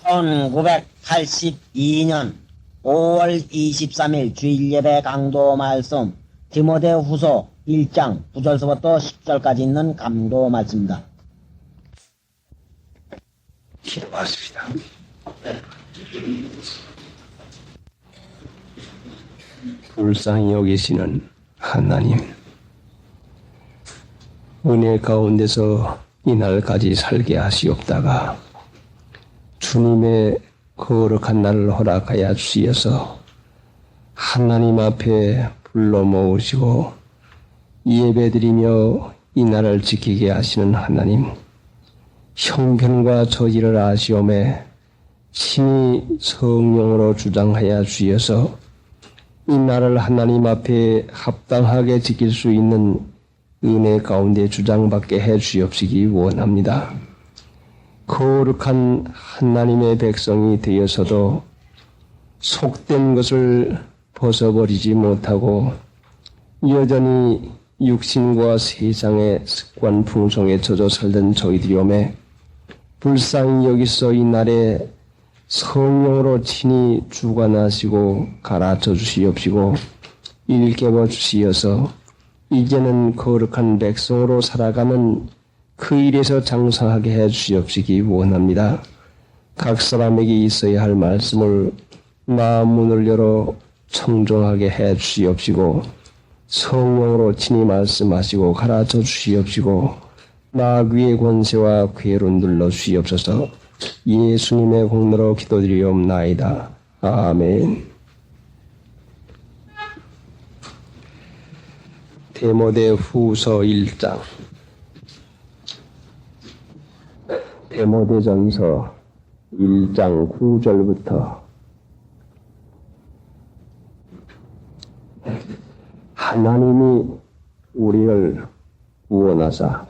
1982년 5월 23일 주일예배 강도 말씀 디모데후서 1장 9절서부터 10절까지 있는 강도 말씀입니다. 기도하십시다. 불쌍히 여기시는 하나님, 은혜 가운데서 이날까지 살게 하시옵다가 주님의 거룩한 날을 허락하여 주시어서 하나님 앞에 불러 모으시고 예배드리며 이 날을 지키게 하시는 하나님, 형편과 처지를 아시오매 친히 성령으로 주장하여 주셔서 이 날을 하나님 앞에 합당하게 지킬 수 있는 은혜 가운데 주장받게 해 주옵시기 원합니다. 거룩한 하나님의 백성이 되어서도 속된 것을 벗어버리지 못하고 여전히 육신과 세상의 습관 풍성에 젖어 살던 저희들이오매 불쌍히 여기서 이 날에 성령으로 친히 주관하시고 가르쳐 주시옵시고 일깨워 주시어서 이제는 거룩한 백성으로 살아가는 그 일에서 장성하게 해 주시옵시기 원합니다. 각 사람에게 있어야 할 말씀을 마음 문을 열어 청정하게 해 주시옵시고 성령으로 친히 말씀하시고 가르쳐 주시옵시고 마귀의 권세와 괴로 눌러 주시옵소서. 예수님의 공로로 기도드리옵나이다. 아멘. 디모데후서 1장. 디모데전서 1장 9절부터 하나님이 우리를 구원하사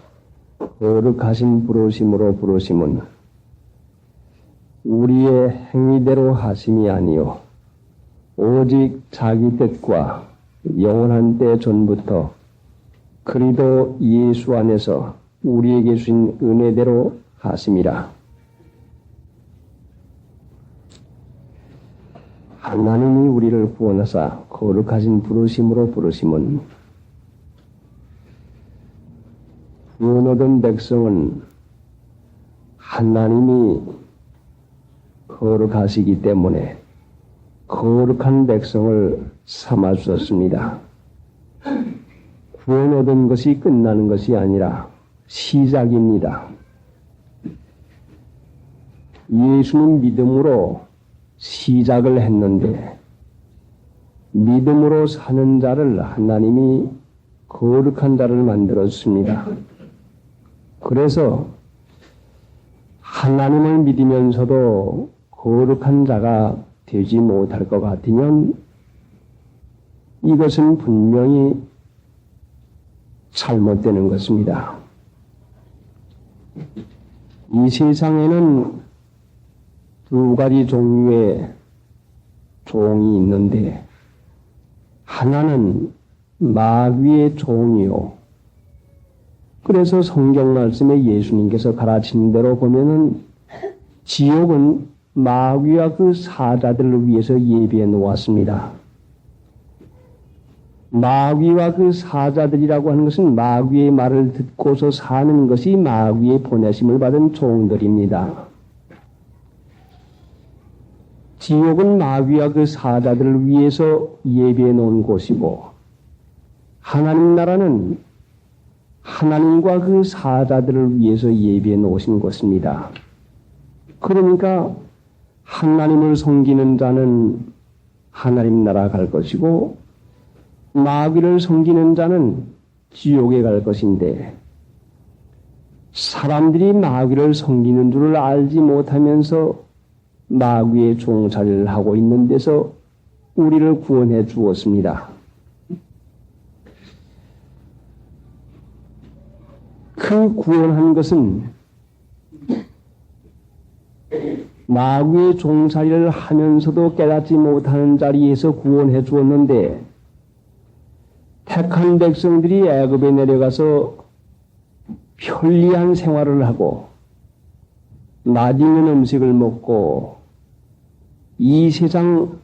거룩하신 부르심으로 부르심은 우리의 행위대로 하심이 아니요 오직 자기 뜻과 영원한 때 전부터 그리스도 예수 안에서 우리에게 주신 은혜대로 하심이라. 하나님이 우리를 구원하사 거룩하신 부르심으로 부르심은 구원 얻은 백성은 하나님이 거룩하시기 때문에 거룩한 백성을 삼아 주셨습니다. 구원 얻은 것이 끝나는 것이 아니라 시작입니다. 예수는 믿음으로 시작을 했는데 믿음으로 사는 자를 하나님이 거룩한 자를 만들었습니다. 그래서 하나님을 믿으면서도 거룩한 자가 되지 못할 것 같으면 이것은 분명히 잘못되는 것입니다. 이 세상에는 두 가지 종류의 종이 있는데 하나는 마귀의 종이요. 그래서 성경 말씀에 예수님께서 가르치는 대로 보면은 지옥은 마귀와 그 사자들을 위해서 예비해 놓았습니다. 마귀와 그 사자들이라고 하는 것은 마귀의 말을 듣고서 사는 것이 마귀의 보내심을 받은 종들입니다. 지옥은 마귀와 그 사자들을 위해서 예비해 놓은 곳이고 하나님 나라는 하나님과 그 사자들을 위해서 예비해 놓으신 곳입니다. 그러니까 하나님을 섬기는 자는 하나님 나라 갈 것이고 마귀를 섬기는 자는 지옥에 갈 것인데 사람들이 마귀를 섬기는 줄을 알지 못하면서 마귀의 종살이를 하고 있는 데서 우리를 구원해 주었습니다. 그 구원한 것은 마귀의 종살이를 하면서도 깨닫지 못하는 자리에서 구원해 주었는데 택한 백성들이 애굽에 내려가서 편리한 생활을 하고 맛있는 음식을 먹고 이 세상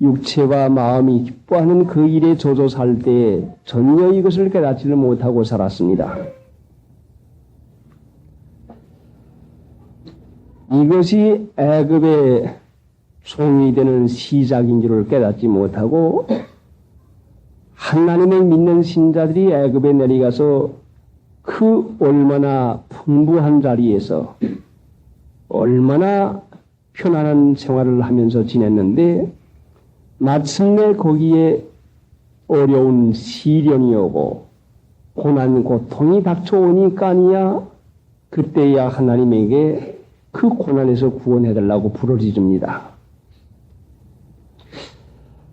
육체와 마음이 기뻐하는 그 일에 젖어 살 때에 전혀 이것을 깨닫지를 못하고 살았습니다. 이것이 애굽의 종이 되는 시작인 줄을 깨닫지 못하고 하나님을 믿는 신자들이 애굽에 내려가서 그 얼마나 풍부한 자리에서 얼마나 편안한 생활을 하면서 지냈는데 마침내 거기에 어려운 시련이 오고 고난 고통이 닥쳐오니까니야 그때야 하나님에게 그 고난에서 구원해달라고 부르짖습니다.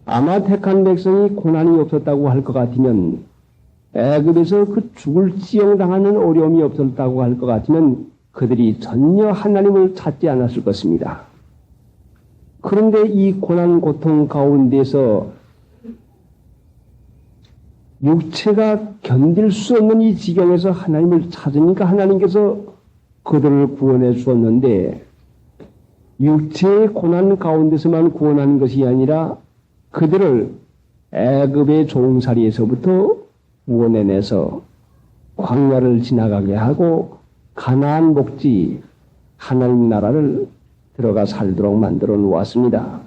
아마 택한 백성이 고난이 없었다고 할 것 같으면 애굽에서 그 죽을지영 당하는 어려움이 없었다고 할 것 같으면 그들이 전혀 하나님을 찾지 않았을 것입니다. 그런데 이 고난 고통 가운데서 육체가 견딜 수 없는 이 지경에서 하나님을 찾으니까 하나님께서 그들을 구원해 주었는데 육체의 고난 가운데서만 구원하는 것이 아니라 그들을 애굽의 종살이에서부터 구원해내서 광야를 지나가게 하고 가나안 복지 하나님 나라를 들어가 살도록 만들어 놓았습니다.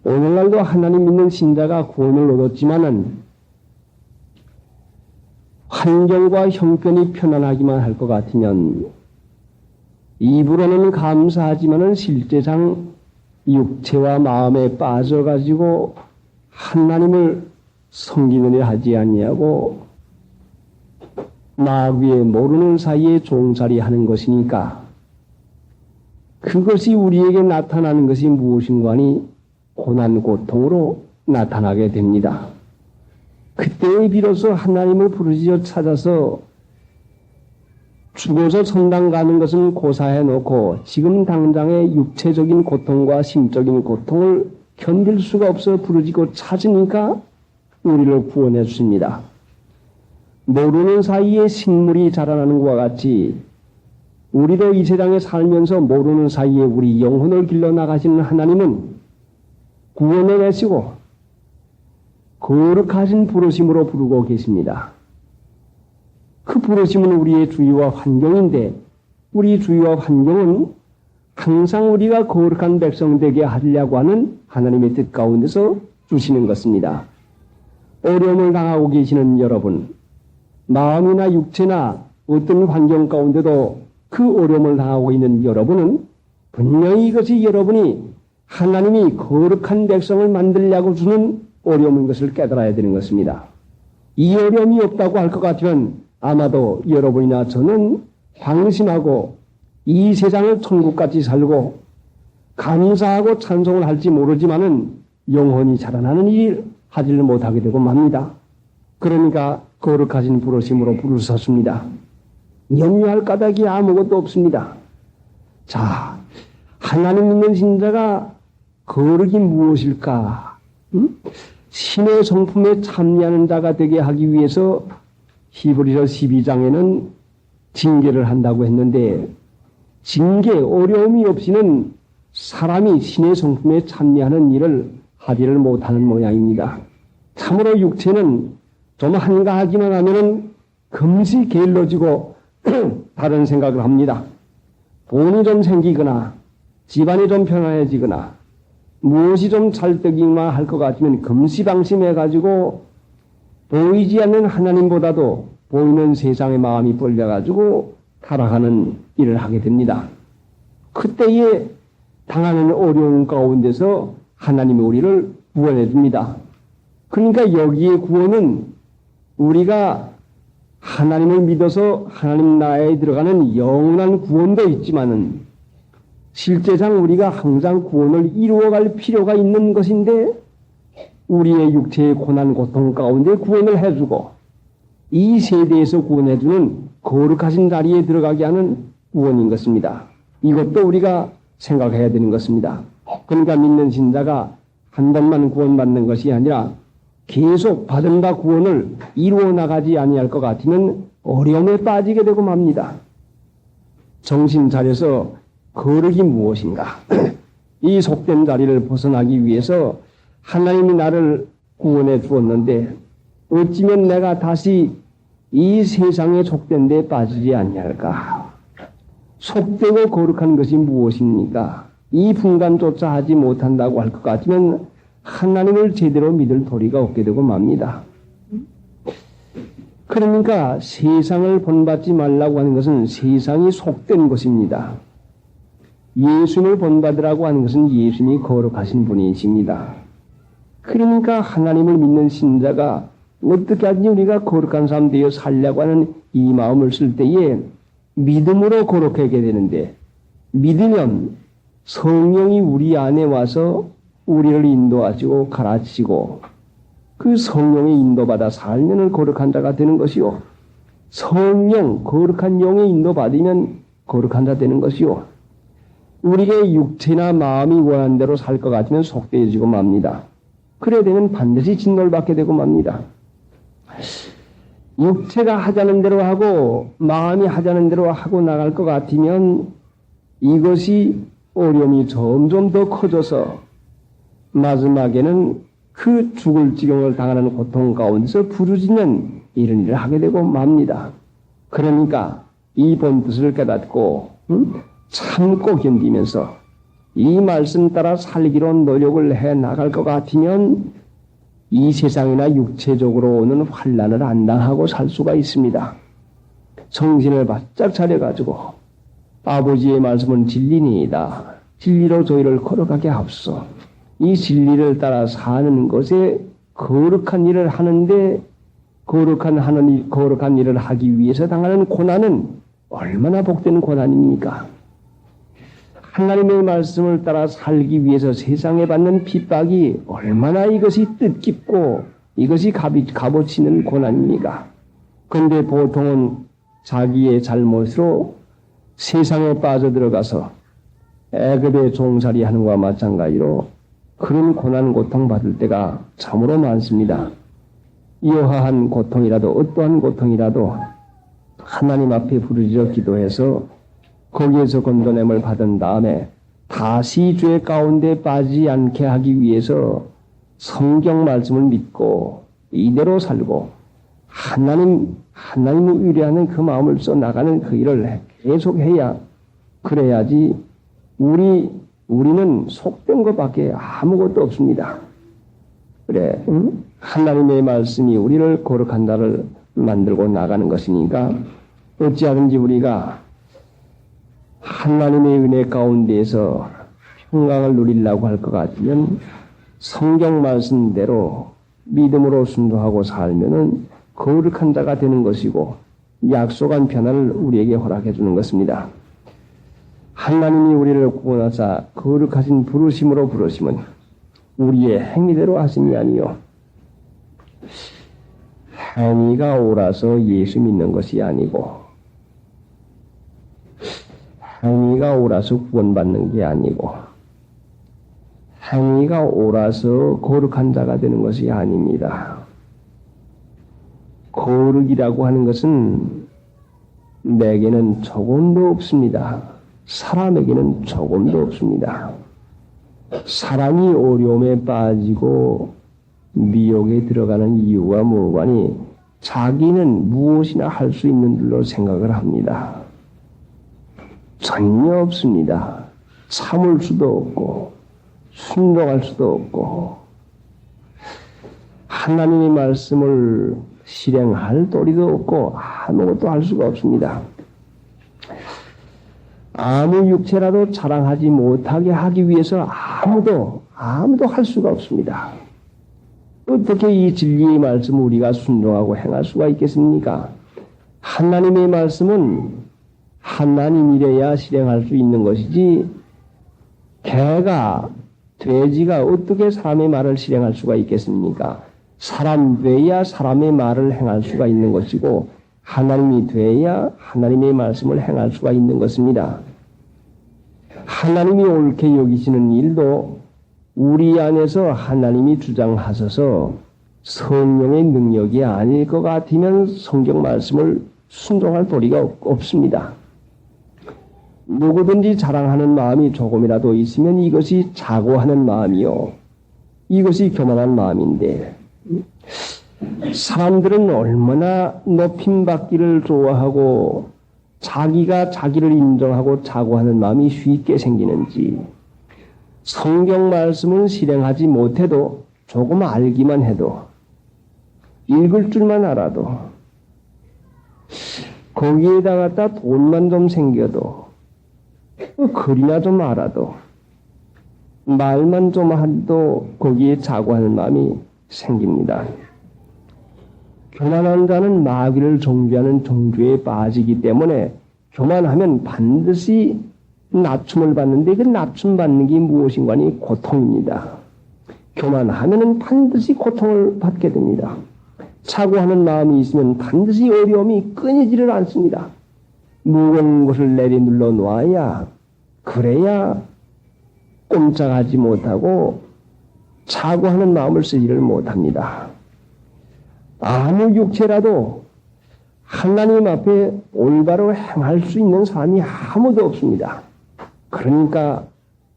오늘날도 하나님 믿는 신자가 구원을 얻었지만은 환경과 형편이 편안하기만 할 것 같으면 입으로는 감사하지만은 실제상 육체와 마음에 빠져가지고 하나님을 섬기는 일 하지 아니하고 마귀의 모르는 사이에 종살이 하는 것이니까 그것이 우리에게 나타나는 것이 무엇인가니 고난 고통으로 나타나게 됩니다. 그때에 비로소 하나님을 부르짖어 찾아서 죽어서 천당 가는 것은 고사해 놓고 지금 당장의 육체적인 고통과 심적인 고통을 견딜 수가 없어 부르짖고 찾으니까 우리를 구원해 주십니다. 모르는 사이에 식물이 자라나는 것과 같이 우리도 이 세상에 살면서 모르는 사이에 우리 영혼을 길러나가시는 하나님은 구원해 내시고 거룩하신 부르심으로 부르고 계십니다. 그 부르심은 우리의 주위와 환경인데 우리 주위와 환경은 항상 우리가 거룩한 백성 되게 하려고 하는 하나님의 뜻 가운데서 주시는 것입니다. 어려움을 당하고 계시는 여러분, 마음이나 육체나 어떤 환경 가운데도 그 어려움을 당하고 있는 여러분은 분명히 이것이 여러분이 하나님이 거룩한 백성을 만들려고 주는 어려움인 것을 깨달아야 되는 것입니다. 이 어려움이 없다고 할 것 같으면 아마도 여러분이나 저는 방심하고 이 세상을 천국같이 살고 감사하고 찬송을 할지 모르지만은 영혼이 자라나는 일 하지를 못하게 되고 맙니다. 그러니까 거룩하신 부르심으로 부르셨습니다. 염려할 까닭이 아무것도 없습니다. 자, 하나님 믿는 신자가 거룩이 무엇일까? 신의 성품에 참여하는 자가 되게 하기 위해서 히브리서 12장에는 징계를 한다고 했는데 징계, 어려움이 없이는 사람이 신의 성품에 참여하는 일을 하지를 못하는 모양입니다. 참으로 육체는 좀 한가하기만 하면은 금시 게을러지고 다른 생각을 합니다. 돈이 좀 생기거나 집안이 좀 편안해지거나 무엇이 좀 찰떡이만 할 것 같으면 금시방심해가지고 보이지 않는 하나님보다도 보이는 세상의 마음이 벌려가지고 타락하는 일을 하게 됩니다. 그때에 당하는 어려운 가운데서 하나님이 우리를 구원해 줍니다. 그러니까 여기에 구원은 우리가 하나님을 믿어서 하나님 나라에 들어가는 영원한 구원도 있지만은 실제상 우리가 항상 구원을 이루어갈 필요가 있는 것인데 우리의 육체의 고난 고통 가운데 구원을 해주고 이 세대에서 구원해주는 거룩하신 자리에 들어가게 하는 구원인 것입니다. 이것도 우리가 생각해야 되는 것입니다. 그러니까 믿는 신자가 한 번만 구원받는 것이 아니라 계속 받은 바 구원을 이루어 나가지 아니할 것 같으면 어려움에 빠지게 되고 맙니다. 정신 차려서 거룩이 무엇인가? 이 속된 자리를 벗어나기 위해서 하나님이 나를 구원해 주었는데 어찌면 내가 다시 이 세상의 속된 데 빠지지 않냐할까? 속되고 거룩한 것이 무엇입니까? 이 분간조차 하지 못한다고 할 것 같으면 하나님을 제대로 믿을 도리가 없게 되고 맙니다. 그러니까 세상을 본받지 말라고 하는 것은 세상이 속된 것입니다. 예수님을 본받으라고 하는 것은 예수님이 거룩하신 분이십니다. 그러니까 하나님을 믿는 신자가 어떻게 하든지 우리가 거룩한 사람 되어 살려고 하는 이 마음을 쓸 때에 믿음으로 거룩하게 되는데, 믿으면 성령이 우리 안에 와서 우리를 인도하시고 가르치고 그 성령의 인도받아 살면 거룩한 자가 되는 것이요. 성령, 거룩한 영의 인도받으면 거룩한 자 되는 것이요. 우리의 육체나 마음이 원하는 대로 살 것 같으면 속되어지고 맙니다. 그래 되면 반드시 진노를 받게 되고 맙니다. 육체가 하자는 대로 하고 마음이 하자는 대로 하고 나갈 것 같으면 이것이 어려움이 점점 더 커져서 마지막에는 그 죽을 지경을 당하는 고통 가운데서 부르짖는 이런 일을 하게 되고 맙니다. 그러니까 이 본뜻을 깨닫고 참고 견디면서 이 말씀 따라 살기로 노력을 해 나갈 것 같으면 이 세상이나 육체적으로 오는 환난을 안 당하고 살 수가 있습니다. 정신을 바짝 차려가지고 아버지의 말씀은 진리니이다. 진리로 저희를 거룩하게 하옵소서. 이 진리를 따라 사는 것에 거룩한 일을 하는데 거룩한 일을 하기 위해서 당하는 고난은 얼마나 복된 고난입니까? 하나님의 말씀을 따라 살기 위해서 세상에 받는 핍박이 얼마나 이것이 뜻깊고 이것이 값어치는 고난입니까? 그런데 보통은 자기의 잘못으로 세상에 빠져들어가서 애굽의 종살이 하는 것과 마찬가지로 그런 고난 고통 받을 때가 참으로 많습니다. 여하한 고통이라도 어떠한 고통이라도 하나님 앞에 부르짖어 기도해서 거기에서 건져냄을 받은 다음에 다시 죄 가운데 빠지지 않게 하기 위해서 성경 말씀을 믿고 이대로 살고 하나님을 의뢰하는 그 마음을 써나가는 그 일을 계속해야 그래야지 우리는 속된 것밖에 아무것도 없습니다. 그래, 하나님의 말씀이 우리를 거룩한 자를 만들고 나가는 것이니까 어찌하든지 우리가 하나님의 은혜 가운데에서 평강을 누리려고 할 것 같으면 성경 말씀대로 믿음으로 순종하고 살면은 거룩한 자가 되는 것이고 약속한 편안을 우리에게 허락해 주는 것입니다. 하나님이 우리를 구원하사 거룩하신 부르심으로 부르심은 우리의 행위대로 하심이 아니요 행위가 옳아서 예수 믿는 것이 아니고 행위가 옳아서 구원받는 게 아니고 행위가 옳아서 거룩한 자가 되는 것이 아닙니다. 거룩이라고 하는 것은 내게는 조금도 없습니다. 사람에게는 조금도 없습니다. 사람이 어려움에 빠지고 미혹에 들어가는 이유가 무엇이니 자기는 무엇이나 할 수 있는 줄로 생각을 합니다. 전혀 없습니다. 참을 수도 없고 순종할 수도 없고 하나님의 말씀을 실행할 도리도 없고 아무것도 할 수가 없습니다. 아무 육체라도 자랑하지 못하게 하기 위해서 아무도 할 수가 없습니다. 어떻게 이 진리의 말씀을 우리가 순종하고 행할 수가 있겠습니까? 하나님의 말씀은 하나님이래야 실행할 수 있는 것이지 돼지가 어떻게 사람의 말을 실행할 수가 있겠습니까? 사람 돼야 사람의 말을 행할 수가 있는 것이고 하나님이 돼야 하나님의 말씀을 행할 수가 있는 것입니다. 하나님이 옳게 여기시는 일도 우리 안에서 하나님이 주장하셔서 성령의 능력이 아닐 것 같으면 성경 말씀을 순종할 도리가 없습니다. 누구든지 자랑하는 마음이 조금이라도 있으면 이것이 자고하는 마음이요. 이것이 교만한 마음인데, 사람들은 얼마나 높임받기를 좋아하고 자기가 자기를 인정하고 자고하는 마음이 쉽게 생기는지, 성경 말씀은 실행하지 못해도 조금 알기만 해도, 읽을 줄만 알아도, 거기에다가 돈만 좀 생겨도, 글이나 좀 알아도, 말만 좀 해도 거기에 자고하는 마음이 생깁니다. 교만한 자는 마귀를 정죄하는 정죄에 빠지기 때문에 교만하면 반드시 낮춤을 받는데 그 낮춤 받는 게 무엇인가니 고통입니다. 교만하면은 반드시 고통을 받게 됩니다. 사고하는 마음이 있으면 반드시 어려움이 끊이지를 않습니다. 무거운 것을 내리눌러 놔야 그래야 꼼짝하지 못하고 사고하는 마음을 쓰지를 못합니다. 아무 육체라도 하나님 앞에 올바로 행할 수 있는 사람이 아무도 없습니다. 그러니까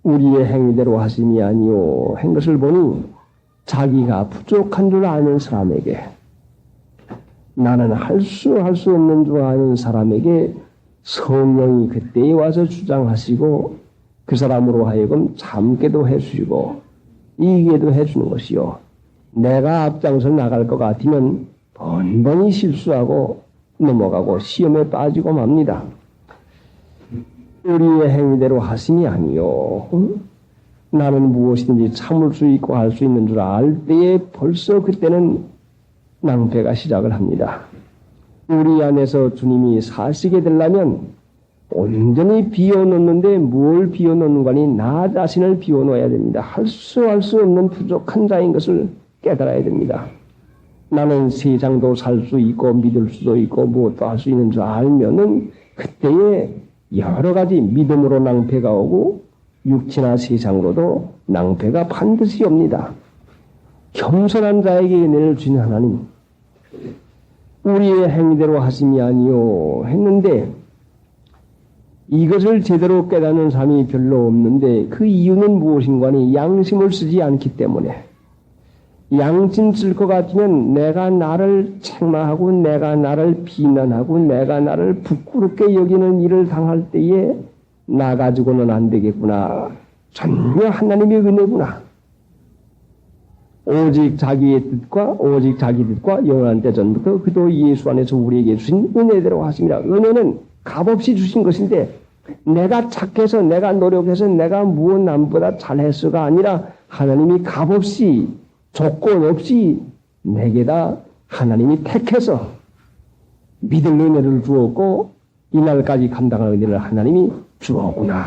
우리의 행위대로 하심이 아니요 한 것을 보니 자기가 부족한 줄 아는 사람에게, 나는 할 수 없는 줄 아는 사람에게 성령이 그때에 와서 주장하시고 그 사람으로 하여금 참게도 해주시고 이기게도 해주는 것이요. 내가 앞장서 나갈 것 같으면 번번이 실수하고 넘어가고 시험에 빠지고 맙니다. 우리의 행위대로 하심이 아니요. 나는 무엇이든지 참을 수 있고 할 수 있는 줄 알 때에 벌써 그때는 낭패가 시작을 합니다. 우리 안에서 주님이 사시게 되려면 온전히 비워놓는데 뭘 비워놓는 거니 나 자신을 비워놓아야 됩니다. 할 수 없는 부족한 자인 것을 깨달아야 됩니다. 나는 세상도 살 수 있고 믿을 수도 있고 무엇도 할 수 있는 줄 알면은 그때에 여러 가지 믿음으로 낭패가 오고 육체나 세상으로도 낭패가 반드시 옵니다. 겸손한 자에게 은혜를 주신 하나님, 우리의 행위대로 하심이 아니요 했는데 이것을 제대로 깨닫는 사람이 별로 없는데 그 이유는 무엇인가니 양심을 쓰지 않기 때문에. 양심 쓸 것 같으면 내가 나를 책망하고 내가 나를 비난하고 내가 나를 부끄럽게 여기는 일을 당할 때에 나 가지고는 안 되겠구나. 전혀 하나님의 은혜구나. 오직 자기 뜻과 영원한 때전부터 그도 예수 안에서 우리에게 주신 은혜대로 하십니다. 은혜는 값없이 주신 것인데 내가 착해서 내가 노력해서 내가 무엇 남보다 잘했어가 아니라 하나님이 값없이 조건 없이 내게다 하나님이 택해서 믿을 은혜를 주었고 이날까지 감당할 은혜를 하나님이 주었구나.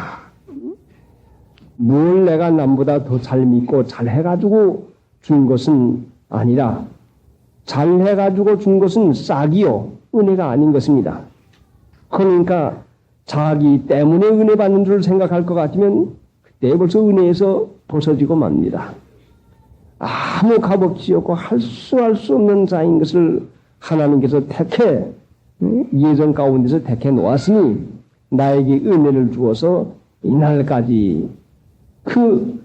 뭘 내가 남보다 더 잘 믿고 잘해가지고 준 것은 아니라 잘해가지고 준 것은 싹이요 은혜가 아닌 것입니다. 그러니까 자기 때문에 은혜 받는 줄 생각할 것 같으면 그때 벌써 은혜에서 벗어지고 맙니다. 아무 값없이 없고 할 수 없는 자인 것을 하나님께서 택해 예전 가운데서 택해 놓았으니 나에게 은혜를 주어서 이날까지 그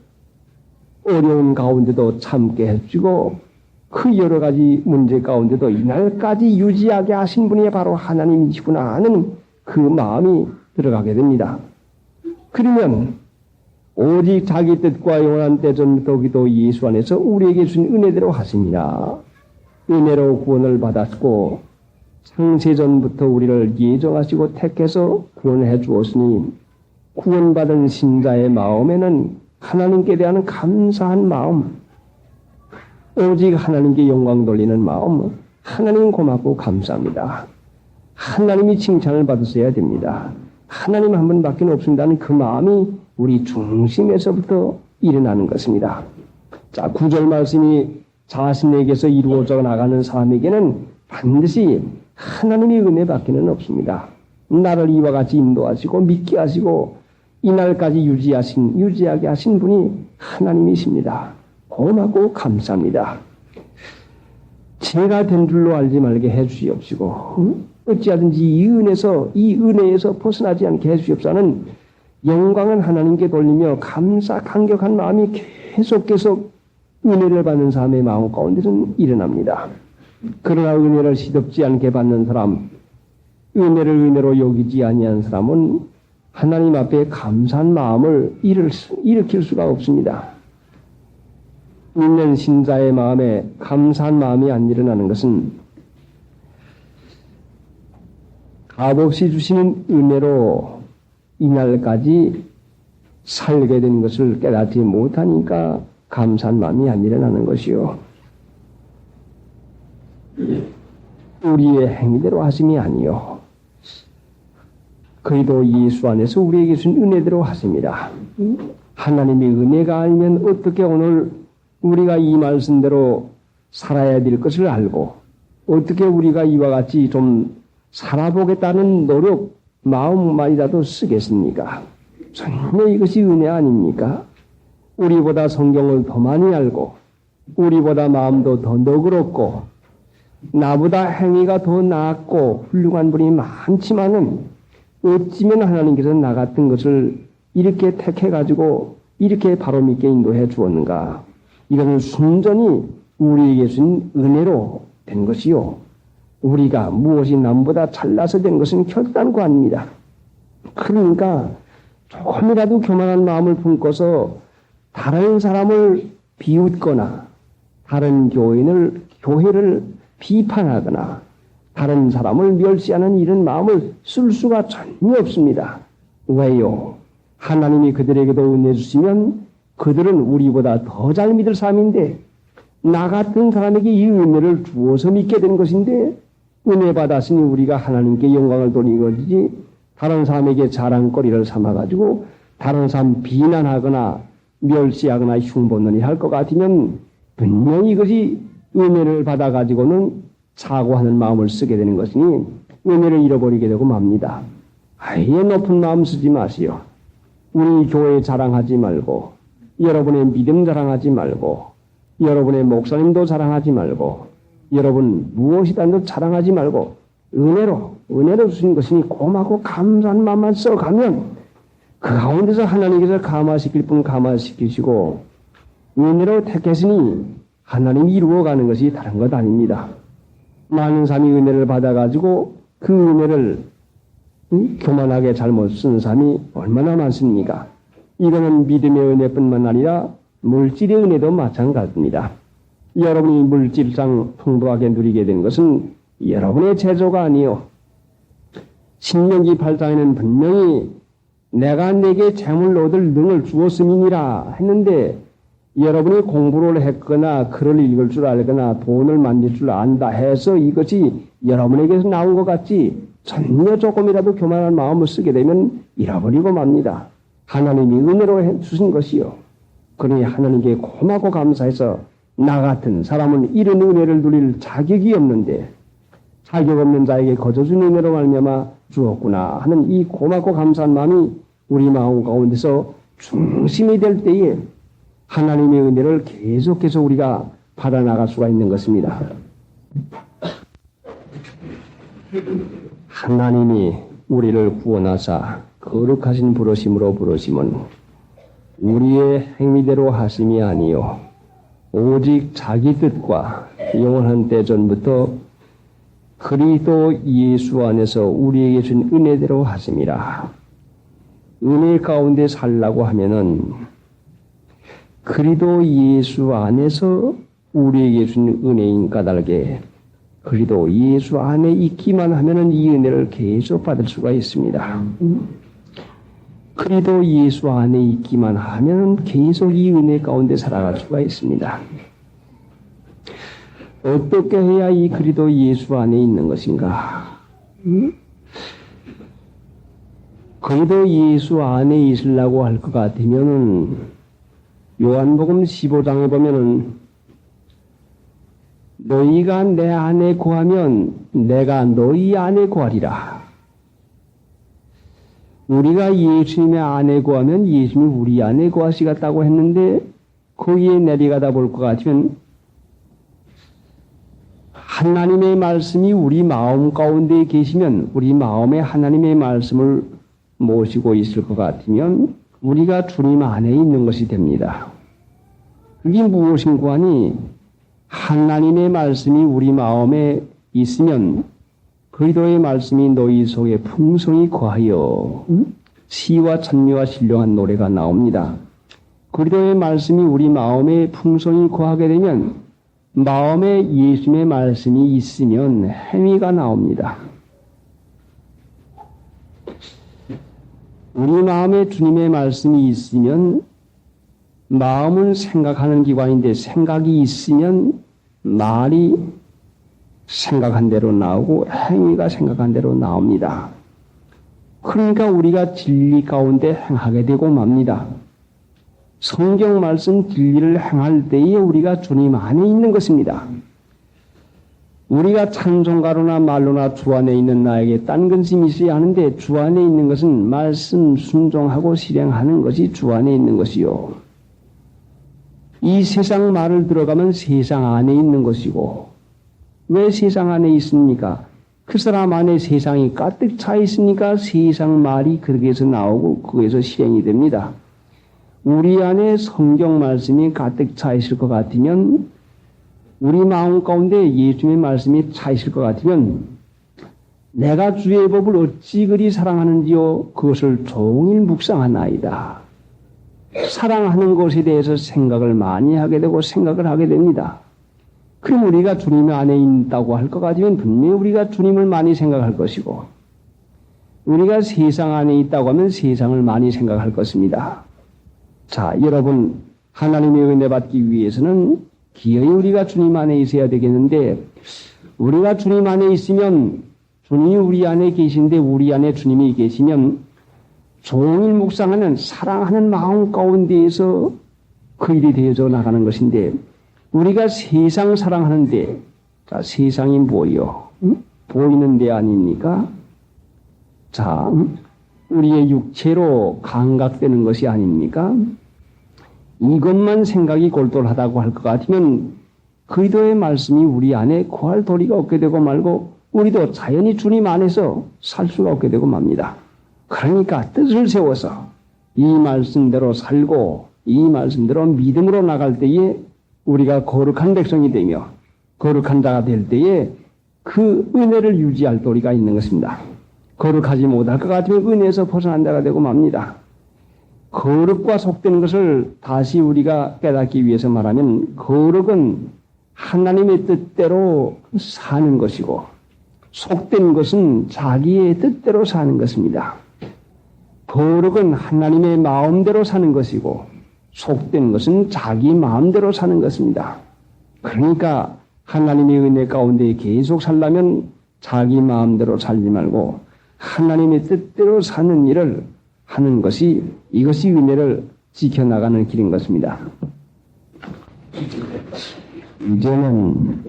어려운 가운데도 참게 해주고 그 여러 가지 문제 가운데도 이날까지 유지하게 하신 분이 바로 하나님이시구나 하는 그 마음이 들어가게 됩니다. 그러면 오직 자기 뜻과 영원한 때전부터 기도 예수 안에서 우리에게 주신 은혜대로 하십니다. 은혜로 구원을 받았고 창세전부터 우리를 예정하시고 택해서 구원해 주었으니 구원받은 신자의 마음에는 하나님께 대한 감사한 마음, 오직 하나님께 영광 돌리는 마음, 하나님 고맙고 감사합니다. 하나님이 칭찬을 받으셔야 됩니다. 하나님 한 분밖에 없습니다는 그 마음이 우리 중심에서부터 일어나는 것입니다. 자, 9절 말씀이 자신에게서 이루어져 나가는 사람에게는 반드시 하나님의 은혜밖에는 없습니다. 나를 이와 같이 인도하시고 믿게 하시고 이날까지 유지하게 하신 분이 하나님이십니다. 고맙고 감사합니다. 제가 된 줄로 알지 말게 해주시옵시고 어찌하든지 이 은혜에서 벗어나지 않게 해주시옵사는 영광은 하나님께 돌리며 감격한 마음이 계속 은혜를 받는 사람의 마음 가운데서는 일어납니다. 그러나 은혜를 시덥지 않게 받는 사람, 은혜를 은혜로 여기지 아니한 사람은 하나님 앞에 감사한 마음을 일으킬 수가 없습니다. 믿는 신자의 마음에 감사한 마음이 안 일어나는 것은 값없이 주시는 은혜로 이날까지 살게 된 것을 깨닫지 못하니까 감사한 마음이 안 일어나는 것이요. 우리의 행위대로 하심이 아니요. 그리도 예수 안에서 우리에게 주신 은혜대로 하십니다. 하나님의 은혜가 아니면 어떻게 오늘 우리가 이 말씀대로 살아야 될 것을 알고 어떻게 우리가 이와 같이 좀 살아보겠다는 노력, 마음만이라도 쓰겠습니까? 전혀 이것이 은혜 아닙니까? 우리보다 성경을 더 많이 알고 우리보다 마음도 더 너그럽고 나보다 행위가 더 나았고 훌륭한 분이 많지만은 어찌면 하나님께서 나 같은 것을 이렇게 택해가지고 이렇게 바로 믿게 인도해 주었는가? 이것은 순전히 우리에게 준 은혜로 된 것이요. 우리가 무엇이 남보다 잘나서 된 것은 결단코 아닙니다. 그러니까 조금이라도 교만한 마음을 품고서 다른 사람을 비웃거나 다른 교회를 비판하거나 다른 사람을 멸시하는 이런 마음을 쓸 수가 전혀 없습니다. 왜요? 하나님이 그들에게도 은혜 주시면 그들은 우리보다 더 잘 믿을 사람인데 나 같은 사람에게 이 은혜를 주어서 믿게 된 것인데 은혜 받았으니 우리가 하나님께 영광을 돌리는 것이지 다른 사람에게 자랑거리를 삼아가지고 다른 사람 비난하거나 멸시하거나 흉보느니 할 것 같으면 분명히 이것이 은혜를 받아가지고는 사고하는 마음을 쓰게 되는 것이니 은혜를 잃어버리게 되고 맙니다. 아예 높은 마음 쓰지 마시오. 우리 교회 자랑하지 말고 여러분의 믿음 자랑하지 말고 여러분의 목사님도 자랑하지 말고 여러분 무엇이든지 자랑하지 말고 은혜로 주신 것이니 고맙고 감사한 마음만 써가면 그 가운데서 하나님께서 감화시킬 분 감화시키시고 은혜로 택했으니 하나님이 이루어가는 것이 다른 것 아닙니다. 많은 사람이 은혜를 받아가지고 그 은혜를 교만하게 잘못 쓴 사람이 얼마나 많습니까? 이거는 믿음의 은혜뿐만 아니라 물질의 은혜도 마찬가지입니다. 여러분이 물질상 풍부하게 누리게 된 것은 여러분의 재조가 아니요. 신명기 8장에는 분명히 내가 내게 재물 얻을 능을 주었음이니라 했는데 여러분이 공부를 했거나 글을 읽을 줄 알거나 돈을 만질 줄 안다 해서 이것이 여러분에게서 나온 것 같지 전혀 조금이라도 교만한 마음을 쓰게 되면 잃어버리고 맙니다. 하나님이 은혜로 주신 것이요. 그러니 하나님께 고맙고 감사해서 나 같은 사람은 이런 은혜를 누릴 자격이 없는데 자격 없는 자에게 거저준 은혜로 말미암아 주었구나 하는 이 고맙고 감사한 마음이 우리 마음 가운데서 중심이 될 때에 하나님의 은혜를 계속해서 우리가 받아나갈 수가 있는 것입니다. 하나님이 우리를 구원하사 거룩하신 부르심으로 부르심은 우리의 행위대로 하심이 아니요 오직 자기 뜻과 영원한 때 전부터 그리스도 예수 안에서 우리에게 준 은혜대로 하심이라. 은혜 가운데 살라고 하면은 그리스도 예수 안에서 우리에게 준 은혜인 까닭에 그리스도 예수 안에 있기만 하면은 이 은혜를 계속 받을 수가 있습니다. 그리스도 예수 안에 있기만 하면 계속 이 은혜 가운데 살아갈 수가 있습니다. 어떻게 해야 이 그리스도 예수 안에 있는 것인가? 그리스도 예수 안에 있으려고 할 것 같으면은 요한복음 15장에 보면은 너희가 내 안에 거하면 내가 너희 안에 거하리라. 우리가 예수님의 안에 거하면 예수님이 우리 안에 거하시겠다고 했는데 거기에 내려가다 볼 것 같으면 하나님의 말씀이 우리 마음 가운데 계시면 우리 마음에 하나님의 말씀을 모시고 있을 것 같으면 우리가 주님 안에 있는 것이 됩니다. 그게 무엇인가 하니 하나님의 말씀이 우리 마음에 있으면 그리스도의 말씀이 너희 속에 풍성히 거하여 시와 찬미와 신령한 노래가 나옵니다. 그리스도의 말씀이 우리 마음에 풍성히 거하게 되면 마음에 예수님의 말씀이 있으면 행위가 나옵니다. 우리 마음에 주님의 말씀이 있으면 마음은 생각하는 기관인데 생각이 있으면 말이 생각한 대로 나오고 행위가 생각한 대로 나옵니다. 그러니까 우리가 진리 가운데 행하게 되고 맙니다. 성경 말씀 진리를 행할 때에 우리가 주님 안에 있는 것입니다. 우리가 찬송가로나 말로나 주 안에 있는 나에게 딴 근심이 있어야 하는데 주 안에 있는 것은 말씀 순종하고 실행하는 것이 주 안에 있는 것이요. 이 세상 말을 들어가면 세상 안에 있는 것이고 왜 세상 안에 있습니까? 그 사람 안에 세상이 가득 차 있으니까 세상 말이 거기에서 나오고 거기에서 실행이 됩니다. 우리 안에 성경 말씀이 가득 차 있을 것 같으면 우리 마음 가운데 예수님의 말씀이 차 있을 것 같으면 내가 주의 법을 어찌 그리 사랑하는지요 그것을 종일 묵상하나이다. 사랑하는 것에 대해서 생각을 많이 하게 되고 생각을 하게 됩니다. 그럼 우리가 주님 안에 있다고 할 것 같으면 분명히 우리가 주님을 많이 생각할 것이고 우리가 세상 안에 있다고 하면 세상을 많이 생각할 것입니다. 자, 여러분 하나님의 은혜 받기 위해서는 기어이 우리가 주님 안에 있어야 되겠는데 우리가 주님 안에 있으면 주님이 우리 안에 계신데 우리 안에 주님이 계시면 종일 묵상하는 사랑하는 마음 가운데에서 그 일이 되어져 나가는 것인데 우리가 세상 사랑하는데 자, 세상이 뭐요? 보이는 데 아닙니까? 자, 우리의 육체로 감각되는 것이 아닙니까? 이것만 생각이 골똘하다고 할 것 같으면 그리스도의 말씀이 우리 안에 거할 도리가 없게 되고 말고 우리도 자연히 주님 안에서 살 수가 없게 되고 맙니다. 그러니까 뜻을 세워서 이 말씀대로 살고 이 말씀대로 믿음으로 나갈 때에 우리가 거룩한 백성이 되며 거룩한 자가 될 때에 그 은혜를 유지할 도리가 있는 것입니다. 거룩하지 못할 것 같으면 은혜에서 벗어난 자가 되고 맙니다. 거룩과 속된 것을 다시 우리가 깨닫기 위해서 말하면 거룩은 하나님의 뜻대로 사는 것이고 속된 것은 자기의 뜻대로 사는 것입니다. 거룩은 하나님의 마음대로 사는 것이고 속된 것은 자기 마음대로 사는 것입니다. 그러니까 하나님의 은혜 가운데 계속 살려면 자기 마음대로 살지 말고 하나님의 뜻대로 사는 일을 하는 것이 이것이 은혜를 지켜나가는 길인 것입니다. 이제는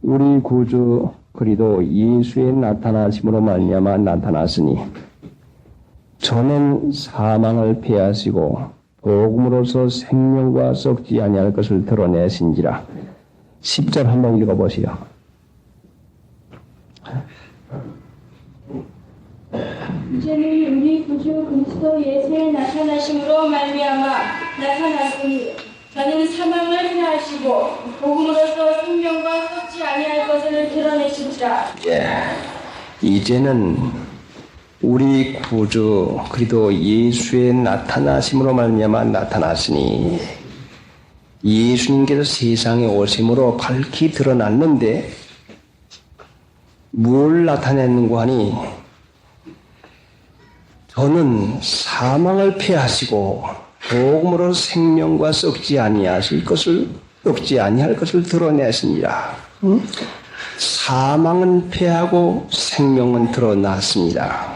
우리 구주 그리스도 예수의 나타나심으로 말미암아 나타났으니 저는 사망을 패하시고 복음으로서 생명과 썩지 아니할 것을 드러내신지라. 10절 한번 읽어보시오. 이제는 우리 구주 그리스도 예수의 나타나심으로 말미암아 나타났으니 저는 사망을 패하시고 복음으로서 생명과 썩지 아니할 것을 드러내신지라. 이제는 우리 구주 그리스도 예수의 나타나심으로 말미암아 나타났으니 예수님께서 세상에 오심으로 밝히 드러났는데 뭘 나타냈는고 하니 저는 사망을 패하시고 복음으로 생명과 썩지 아니할 것을 드러내시니라. 사망은 패하고 생명은 드러났습니다.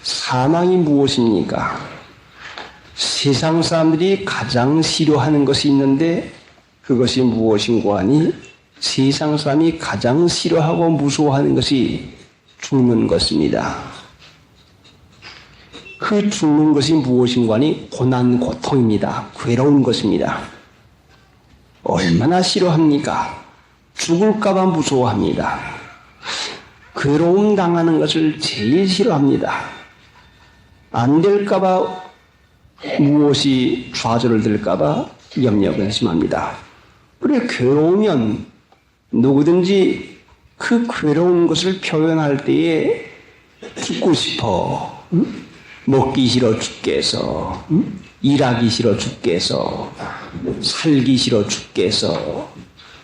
사망이 무엇입니까? 세상 사람들이 가장 싫어하는 것이 있는데 그것이 무엇인고 하니 세상 사람이 가장 싫어하고 무서워하는 것이 죽는 것입니다. 그 죽는 것이 무엇인고 하니 고난, 고통입니다. 괴로운 것입니다. 얼마나 싫어합니까? 죽을까봐 무서워합니다. 괴로움 당하는 것을 제일 싫어합니다. 안 될까봐 무엇이 좌절을 들까봐 염려 근심합니다. 그래 괴로우면 누구든지 그 괴로운 것을 표현할 때에 죽고 싶어, 먹기 싫어 죽겠어, 일하기 싫어 죽겠어, 살기 싫어 죽겠어,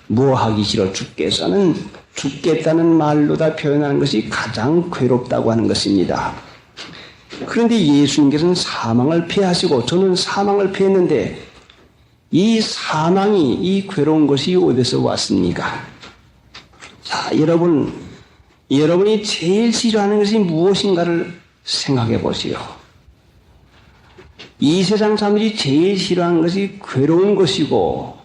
뭐 하기 싫어 죽겠어는 죽겠다는 말로 다 표현하는 것이 가장 괴롭다고 하는 것입니다. 그런데 예수님께서는 사망을 피하시고 저는 사망을 피했는데 이 사망이, 이 괴로운 것이 어디서 왔습니까? 자, 여러분이 제일 싫어하는 것이 무엇인가를 생각해 보시오. 이 세상 사람들이 제일 싫어하는 것이 괴로운 것이고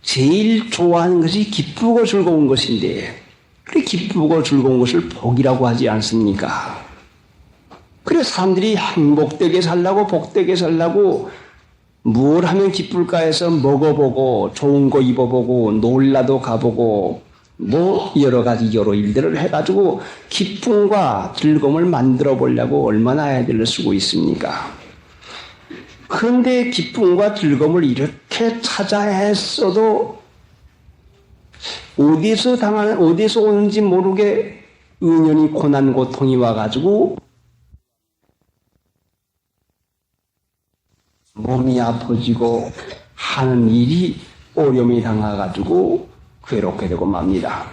제일 좋아하는 것이 기쁘고 즐거운 것인데 그래 기쁘고 즐거운 것을 복이라고 하지 않습니까? 그래 사람들이 행복되게 살라고 복되게 살라고 뭘 하면 기쁠까 해서 먹어보고 좋은 거 입어보고 놀라도 가보고 뭐 여러 가지 여러 일들을 해가지고 기쁨과 즐거움을 만들어 보려고 얼마나 애들을 쓰고 있습니까? 그런데 기쁨과 즐거움을 이렇게 찾아 애써도 어디서 오는지 모르게 은연히 고난 고통이 와가지고 몸이 아파지고 하는 일이 어려움이 당해가지고 괴롭게 되고 맙니다.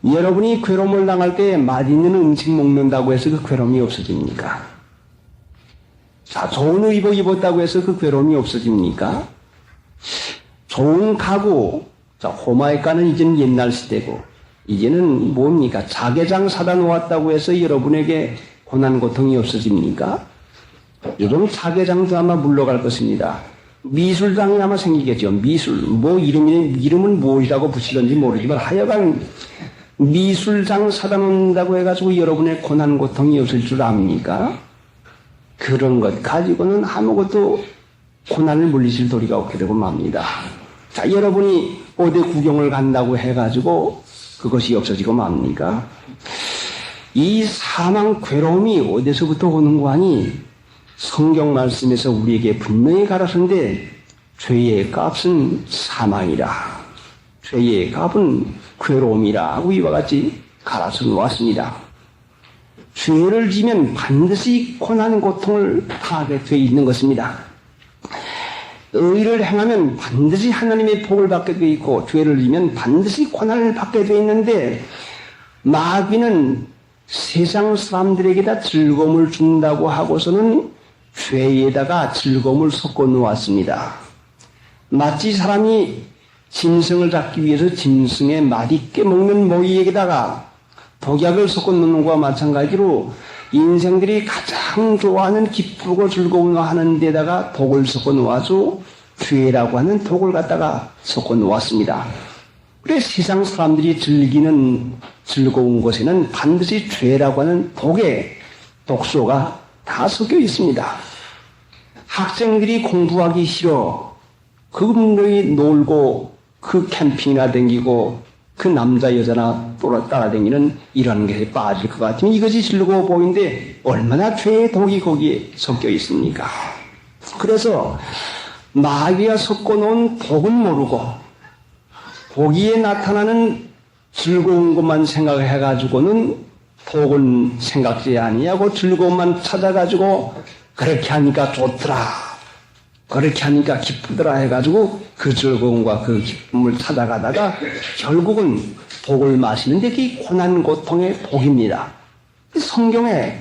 여러분이 괴로움을 당할 때 맛있는 음식 먹는다고 해서 그 괴로움이 없어집니까? 자, 좋은 의복 입었다고 해서 그 괴로움이 없어집니까? 좋은 가구, 자, 호마이카는 이제는 옛날 시대고, 이제는 뭡니까? 자개장 사다 놓았다고 해서 여러분에게 고난 고통이 없어집니까? 요즘 자개장도 아마 물러갈 것입니다. 미술장이 아마 생기겠죠. 미술, 뭐 이름은 무엇이라고 붙이는지 모르지만 하여간 미술장 사다 놓는다고 해가지고 여러분의 고난 고통이 없을 줄 압니까? 그런 것 가지고는 아무것도 고난을 물리칠 도리가 없게 되고 맙니다. 자, 여러분이 어디 구경을 간다고 해가지고 그것이 없어지고 맙니까? 이 사망 괴로움이 어디서부터 오는 거 아니? 성경 말씀에서 우리에게 분명히 가르쳤는데 죄의 값은 사망이라, 죄의 값은 괴로움이라고 이와 같이 가르쳐 놓았습니다. 죄를 지면 반드시 고난 고통을 당하게 되어 있는 것입니다. 의를 행하면 반드시 하나님의 복을 받게 되어 있고 죄를 지면 반드시 고난을 받게 되어 있는데 마귀는 세상 사람들에게 다 즐거움을 준다고 하고서는 죄에다가 즐거움을 섞어 놓았습니다. 마치 사람이 짐승을 잡기 위해서 짐승의 맛있게 먹는 모이에다가 독약을 섞어 놓는 것과 마찬가지로 인생들이 가장 좋아하는 기쁘고 즐거운 하는 데다가 독을 섞어 놓아서 죄라고 하는 독을 갖다가 섞어 놓았습니다. 그래서 세상 사람들이 즐기는 즐거운 것에는 반드시 죄라고 하는 독의 독소가 다 섞여 있습니다. 학생들이 공부하기 싫어. 그분들이 놀고 그 캠핑이나 댕기고 그 남자 여자나 따라다니는 이런 것에 빠질 것 같으면 이것이 즐거워 보이는데 얼마나 죄의 독이 거기에 섞여 있습니까? 그래서 마귀가 섞어 놓은 독은 모르고 거기에 나타나는 즐거운 것만 생각해가지고는 복은 생각지 아니하고 즐거움만 찾아가지고 그렇게 하니까 좋더라, 그렇게 하니까 기쁘더라 해가지고 그 즐거움과 그 기쁨을 찾아가다가 결국은 복을 마시는데 그게 고난 고통의 복입니다. 성경에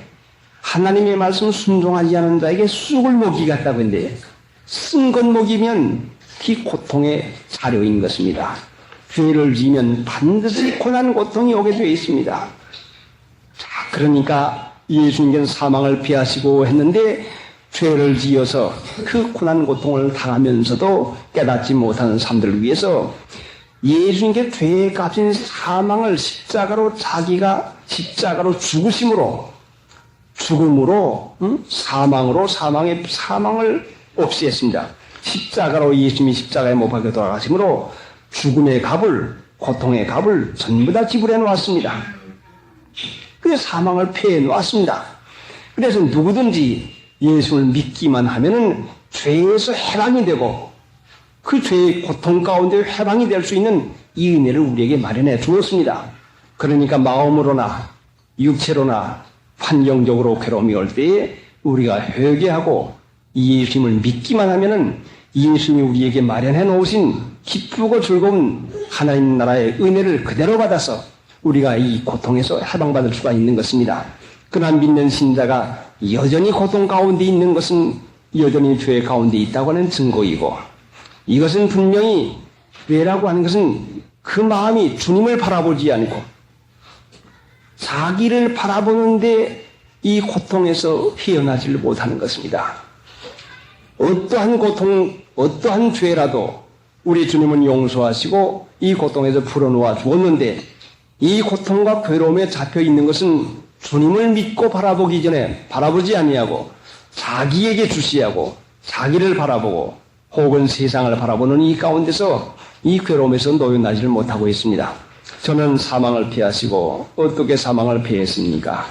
하나님의 말씀 순종하지 않은 자에게 쑥을 먹이 같다고 했는데 쓴 것 먹이면 그 고통의 자료인 것입니다. 죄를 지면 반드시 고난 고통이 오게 되어 있습니다. 자, 그러니까 예수님께서 사망을 피하시고 했는데 죄를 지어서 그 고난 고통을 당하면서도 깨닫지 못하는 사람들을 위해서 예수님께 죄의 값인 사망을 자기가 십자가로 죽으심으로 죽음으로 사망으로 사망을 없애했습니다. 십자가로 예수님이 십자가에 못 박혀 돌아가심으로 죽음의 값을 고통의 값을 전부 다 지불해 놓았습니다. 그래서 사망을 패해 놓았습니다. 그래서 누구든지 예수를 믿기만 하면은 죄에서 해방이 되고 그 죄의 고통 가운데 해방이 될 수 있는 이 은혜를 우리에게 마련해 주었습니다. 그러니까 마음으로나 육체로나 환경적으로 괴로움이 올 때에 우리가 회개하고 예수님을 믿기만 하면은 예수님이 우리에게 마련해 놓으신 기쁘고 즐거운 하나님 나라의 은혜를 그대로 받아서 우리가 이 고통에서 해방받을 수가 있는 것입니다. 그러나 믿는 신자가 여전히 고통 가운데 있는 것은 여전히 죄 가운데 있다고 하는 증거이고, 이것은 분명히 죄라고 하는 것은 그 마음이 주님을 바라보지 않고 자기를 바라보는데 이 고통에서 헤어나지를 못하는 것입니다. 어떠한 고통, 어떠한 죄라도 우리 주님은 용서하시고 이 고통에서 풀어놓아 주었는데, 이 고통과 괴로움에 잡혀 있는 것은 주님을 믿고 바라보기 전에 바라보지 아니하고 자기에게 주시하고 자기를 바라보고 혹은 세상을 바라보는 이 가운데서 이 괴로움에서 노연하지를 못하고 있습니다. 저는 사망을 피하시고 어떻게 사망을 피했습니까?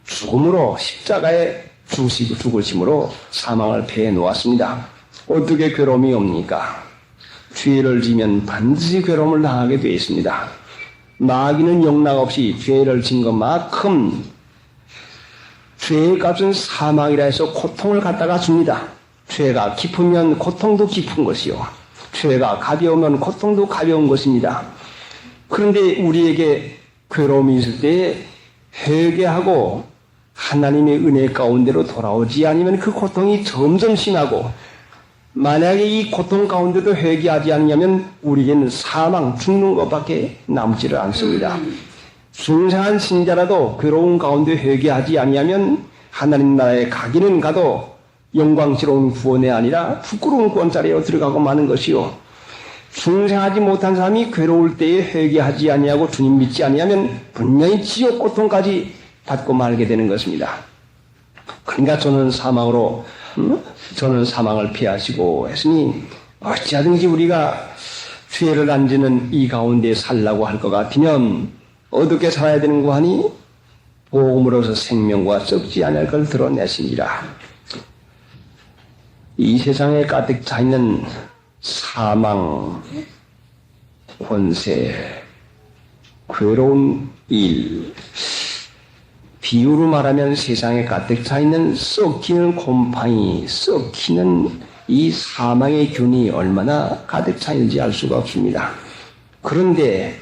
죽음으로 십자가에 죽으심으로 사망을 피해 놓았습니다. 어떻게 괴로움이 옵니까? 죄를 지면 반드시 괴로움을 당하게 되어 있습니다. 마귀는 영락없이 죄를 진 것만큼 죄의 값은 사망이라 해서 고통을 갖다가 줍니다. 죄가 깊으면 고통도 깊은 것이요, 죄가 가벼우면 고통도 가벼운 것입니다. 그런데 우리에게 괴로움이 있을 때 회개하고 하나님의 은혜 가운데로 돌아오지 않으면 그 고통이 점점 심하고, 만약에 이 고통 가운데도 회개하지 않으면 우리에게는 사망, 죽는 것밖에 남지를 않습니다. 중생한 신자라도 괴로운 가운데 회개하지 아니하면 하나님 나라에 가기는 가도 영광스러운 구원이 아니라 부끄러운 구원자리로 들어가고 마는 것이요, 중생하지 못한 사람이 괴로울 때에 회개하지 아니하고 주님 믿지 아니하면 분명히 지옥 고통까지 받고 말게 되는 것입니다. 그러니까 저는 사망을 피하시고 했으니 어찌하든지 우리가 죄를 안 지는 이 가운데 살라고 할 것 같으면 어떻게 살아야 되는가 하니 복음으로서 생명과 썩지 않을 걸 드러내시니라. 이 세상에 가득 차 있는 사망, 권세, 괴로운 일, 비유로 말하면 세상에 가득 차 있는 썩히는 곰팡이, 썩히는 이 사망의 균이 얼마나 가득 차 있는지 알 수가 없습니다. 그런데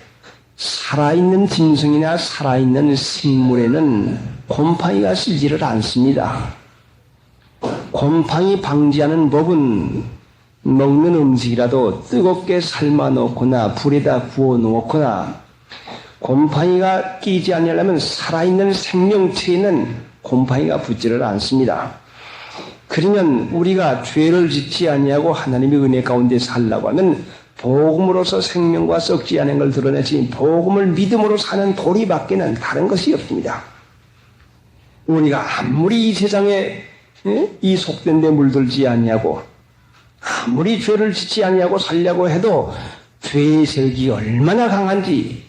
살아있는 짐승이나 살아있는 식물에는 곰팡이가 쓰지를 않습니다. 곰팡이 방지하는 법은 먹는 음식이라도 뜨겁게 삶아 놓거나 불에다 구워 놓거나, 곰팡이가 끼지 않으려면 살아있는 생명체에는 곰팡이가 붙지를 않습니다. 그러면 우리가 죄를 짓지 아니하고 하나님의 은혜 가운데 살라고 하면 복음으로서 생명과 썩지 않은 걸 드러내지 복음을 믿음으로 사는 도리밖에는 다른 것이 없습니다. 우리가 아무리 이 세상에 이 속된 데 물들지 아니하고 아무리 죄를 짓지 아니하고 살려고 해도 죄의 세력이 얼마나 강한지,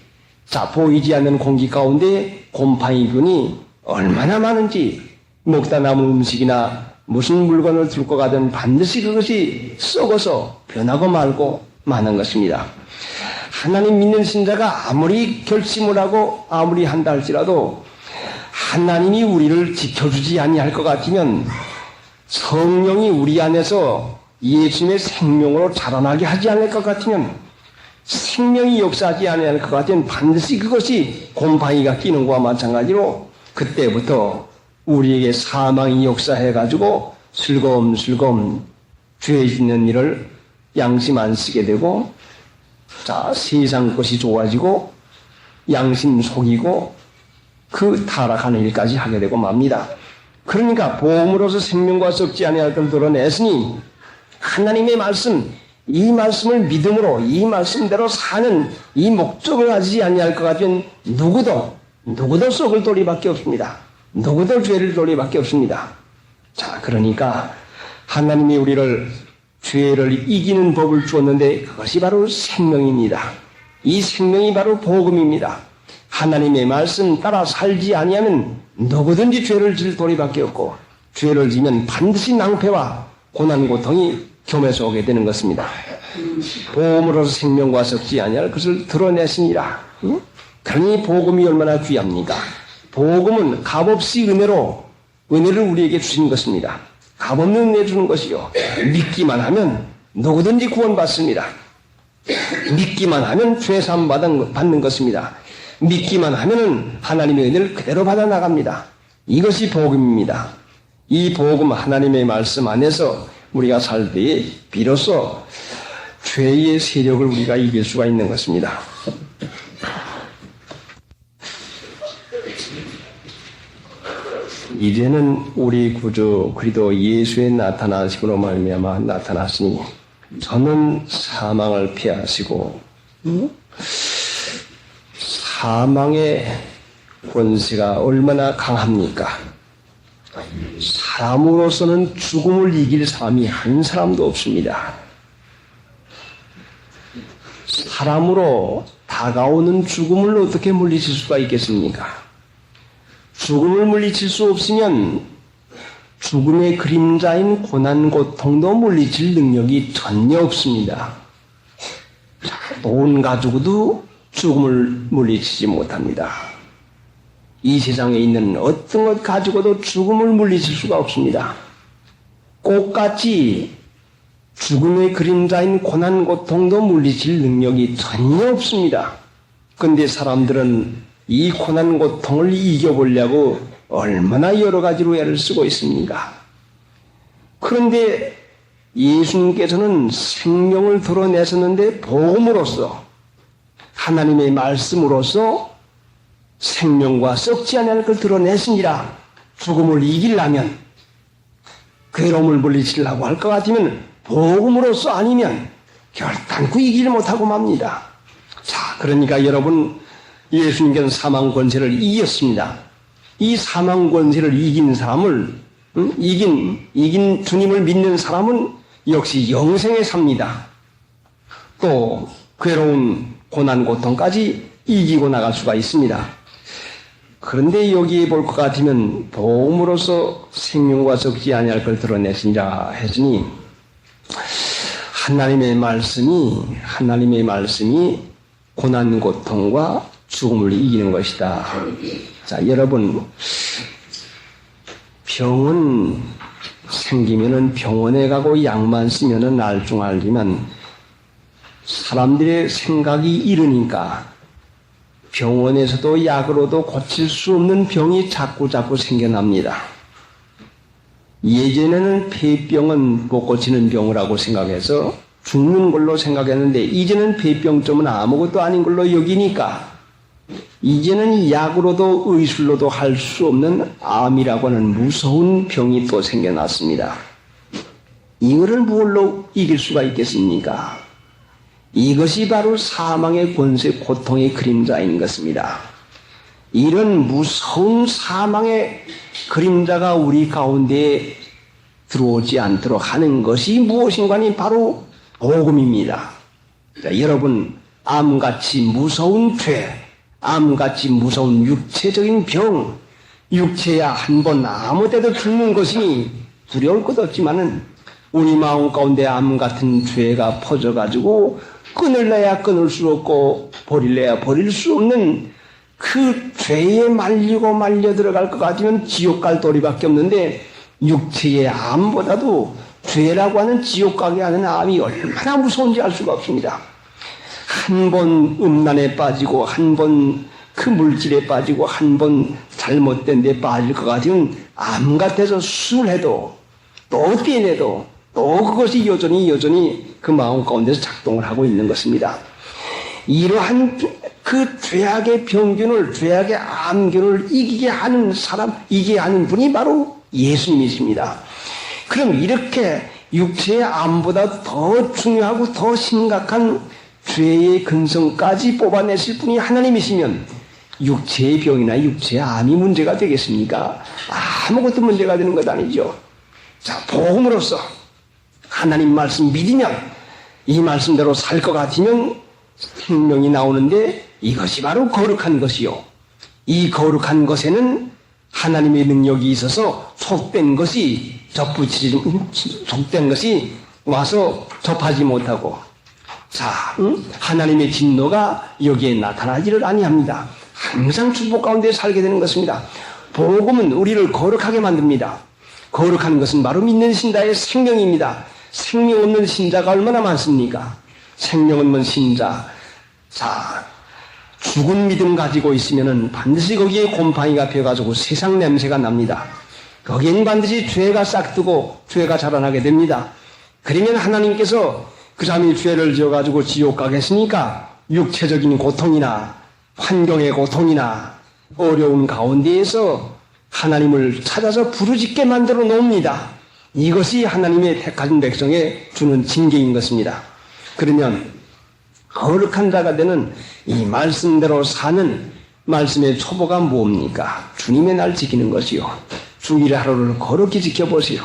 자, 보이지 않는 공기 가운데 곰팡이균이 얼마나 많은지, 먹다 남은 음식이나 무슨 물건을 들고 가든 반드시 그것이 썩어서 변하고 말고 마는 것입니다. 하나님 믿는 신자가 아무리 결심을 하고 아무리 한다 할지라도 하나님이 우리를 지켜주지 아니할 것 같으면, 성령이 우리 안에서 예수님의 생명으로 자라나게 하지 않을 것 같으면, 생명이 역사하지 않을 것 같으면 반드시 그것이 곰팡이가 끼는 것과 마찬가지로 그때부터 우리에게 사망이 역사해가지고 슬금슬금 죄 짓는 일을 양심 안 쓰게 되고, 자, 세상 것이 좋아지고 양심 속이고 그 타락하는 일까지 하게 되고 맙니다. 그러니까 복음으로서 생명과 썩지 아니할 걸 드러냈으니 하나님의 말씀, 이 말씀을 믿음으로 이 말씀대로 사는 이 목적을 가지지 아니할 것 같으면 누구도 썩을 도리밖에 없습니다. 누구도 죄를 도리밖에 없습니다. 자, 그러니까 하나님이 우리를 죄를 이기는 법을 주었는데 그것이 바로 생명입니다. 이 생명이 바로 복음입니다. 하나님의 말씀 따라 살지 아니하면 누구든지 죄를 질 도리밖에 없고 죄를 지면 반드시 낭패와 고난 고통이 겸해서 오게 되는 것입니다. 복음으로서 생명과 섞지 아니할 것을 드러내시니라. 응? 그러니 복음이 얼마나 귀합니까? 복음은 값없이 은혜를 우리에게 주신 것입니다. 값없는 은혜 주는 것이요. 믿기만 하면 누구든지 구원받습니다. 믿기만 하면 죄사함 받는 것입니다. 믿기만 하면은 하나님의 은혜를 그대로 받아 나갑니다. 이것이 복음입니다. 이 복음 하나님의 말씀 안에서 우리가 살 때에 비로소 죄의 세력을 우리가 이길 수가 있는 것입니다. 이제는 우리 구주 그리스도 예수의 나타나심으로 말미암아 나타났으니 저는 사망을 피하시고 사망의 권세가 얼마나 강합니까? 사람으로서는 죽음을 이길 사람이 한 사람도 없습니다. 사람으로 다가오는 죽음을 어떻게 물리칠 수가 있겠습니까? 죽음을 물리칠 수 없으면 죽음의 그림자인 고난 고통도 물리칠 능력이 전혀 없습니다. 돈 가지고도 죽음을 물리치지 못합니다. 이 세상에 있는 어떤 것 가지고도 죽음을 물리칠 수가 없습니다. 꽃같이 죽음의 그림자인 고난 고통도 물리칠 능력이 전혀 없습니다. 그런데 사람들은 이 고난 고통을 이겨보려고 얼마나 여러 가지로 애를 쓰고 있습니까? 그런데 예수님께서는 생명을 드러내셨는데 복음으로써 하나님의 말씀으로써 생명과 썩지 않을 걸 드러내시니라. 죽음을 이기려면 괴로움을 물리치려고 할 것 같으면 복음으로써 아니면 결단코 이기지 못하고 맙니다. 자, 그러니까 여러분 예수님께서는 사망 권세를 이겼습니다. 이 사망 권세를 이긴 사람을 이긴 주님을 믿는 사람은 역시 영생에 삽니다. 또 괴로운 고난 고통까지 이기고 나갈 수가 있습니다. 그런데 여기에 볼 것 같으면 복음으로서 생명과 섞지 아니할 걸 드러내신자 했으니 하나님의 말씀이 고난 고통과 죽음을 이기는 것이다. 자, 여러분 병은 생기면은 병원에 가고 약만 쓰면은 알지만 사람들의 생각이 이르니까 병원에서도 약으로도 고칠 수 없는 병이 자꾸 생겨납니다. 예전에는 폐병은 못 고치는 병이라고 생각해서 죽는 걸로 생각했는데 이제는 폐병점은 아무것도 아닌 걸로 여기니까 이제는 약으로도 의술로도 할 수 없는 암이라고 하는 무서운 병이 또 생겨났습니다. 이거를 무엇로 이길 수가 있겠습니까? 이것이 바로 사망의 권세, 고통의 그림자인 것입니다. 이런 무서운 사망의 그림자가 우리 가운데에 들어오지 않도록 하는 것이 무엇인가니 바로 복음입니다. 자, 여러분 암같이 무서운 죄, 암같이 무서운 육체적인 병, 육체야 한 번 아무 때도 죽는 것이니 두려울 것 없지만은 우리 마음 가운데 암 같은 죄가 퍼져가지고 끊을래야 끊을 수 없고 버릴래야 버릴 수 없는 그 죄에 말려 들어갈 것 같으면 지옥 갈 도리밖에 없는데 육체의 암보다도 죄라고 하는 지옥 가게 하는 암이 얼마나 무서운지 알 수가 없습니다. 한 번 음란에 빠지고 한 번 그 물질에 빠지고 한 번 잘못된 데 빠질 것 같으면 암 같아서 수술해도 또 떼내도 또 그것이 여전히 그 마음 가운데서 작동을 하고 있는 것입니다. 이러한 그 죄악의 병균을, 죄악의 암균을 이기게 하는 분이 바로 예수님이십니다. 그럼 이렇게 육체의 암보다 더 중요하고 더 심각한 죄의 근성까지 뽑아내실 분이 하나님이시면 육체의 병이나 육체의 암이 문제가 되겠습니까? 아무것도 문제가 되는 것 아니죠. 자, 복음으로써 하나님 말씀 믿으면 이 말씀대로 살 것 같으면 생명이 나오는데 이것이 바로 거룩한 것이요. 이 거룩한 것에는 하나님의 능력이 있어서 속된 것이 속된 것이 와서 접하지 못하고, 하나님의 진노가 여기에 나타나지를 아니합니다. 항상 축복 가운데 살게 되는 것입니다. 복음은 우리를 거룩하게 만듭니다. 거룩한 것은 바로 믿는 신자의 생명입니다. 생명 없는 신자가 얼마나 많습니까? 생명 없는 신자, 죽은 믿음 가지고 있으면은 반드시 거기에 곰팡이가 펴가지고 세상 냄새가 납니다. 거기엔 반드시 죄가 싹트고 죄가 자라나게 됩니다. 그러면 하나님께서 그 사람이 죄를 지어가지고 지옥 가겠으니까 육체적인 고통이나 환경의 고통이나 어려운 가운데에서 하나님을 찾아서 부르짖게 만들어 놓습니다. 이것이 하나님의 택하신 백성에 주는 징계인 것입니다. 그러면 거룩한 자가 되는 이 말씀대로 사는 말씀의 초보가 뭡니까? 주님의 날 지키는 것이요. 주일의 하루를 거룩히 지켜보시오.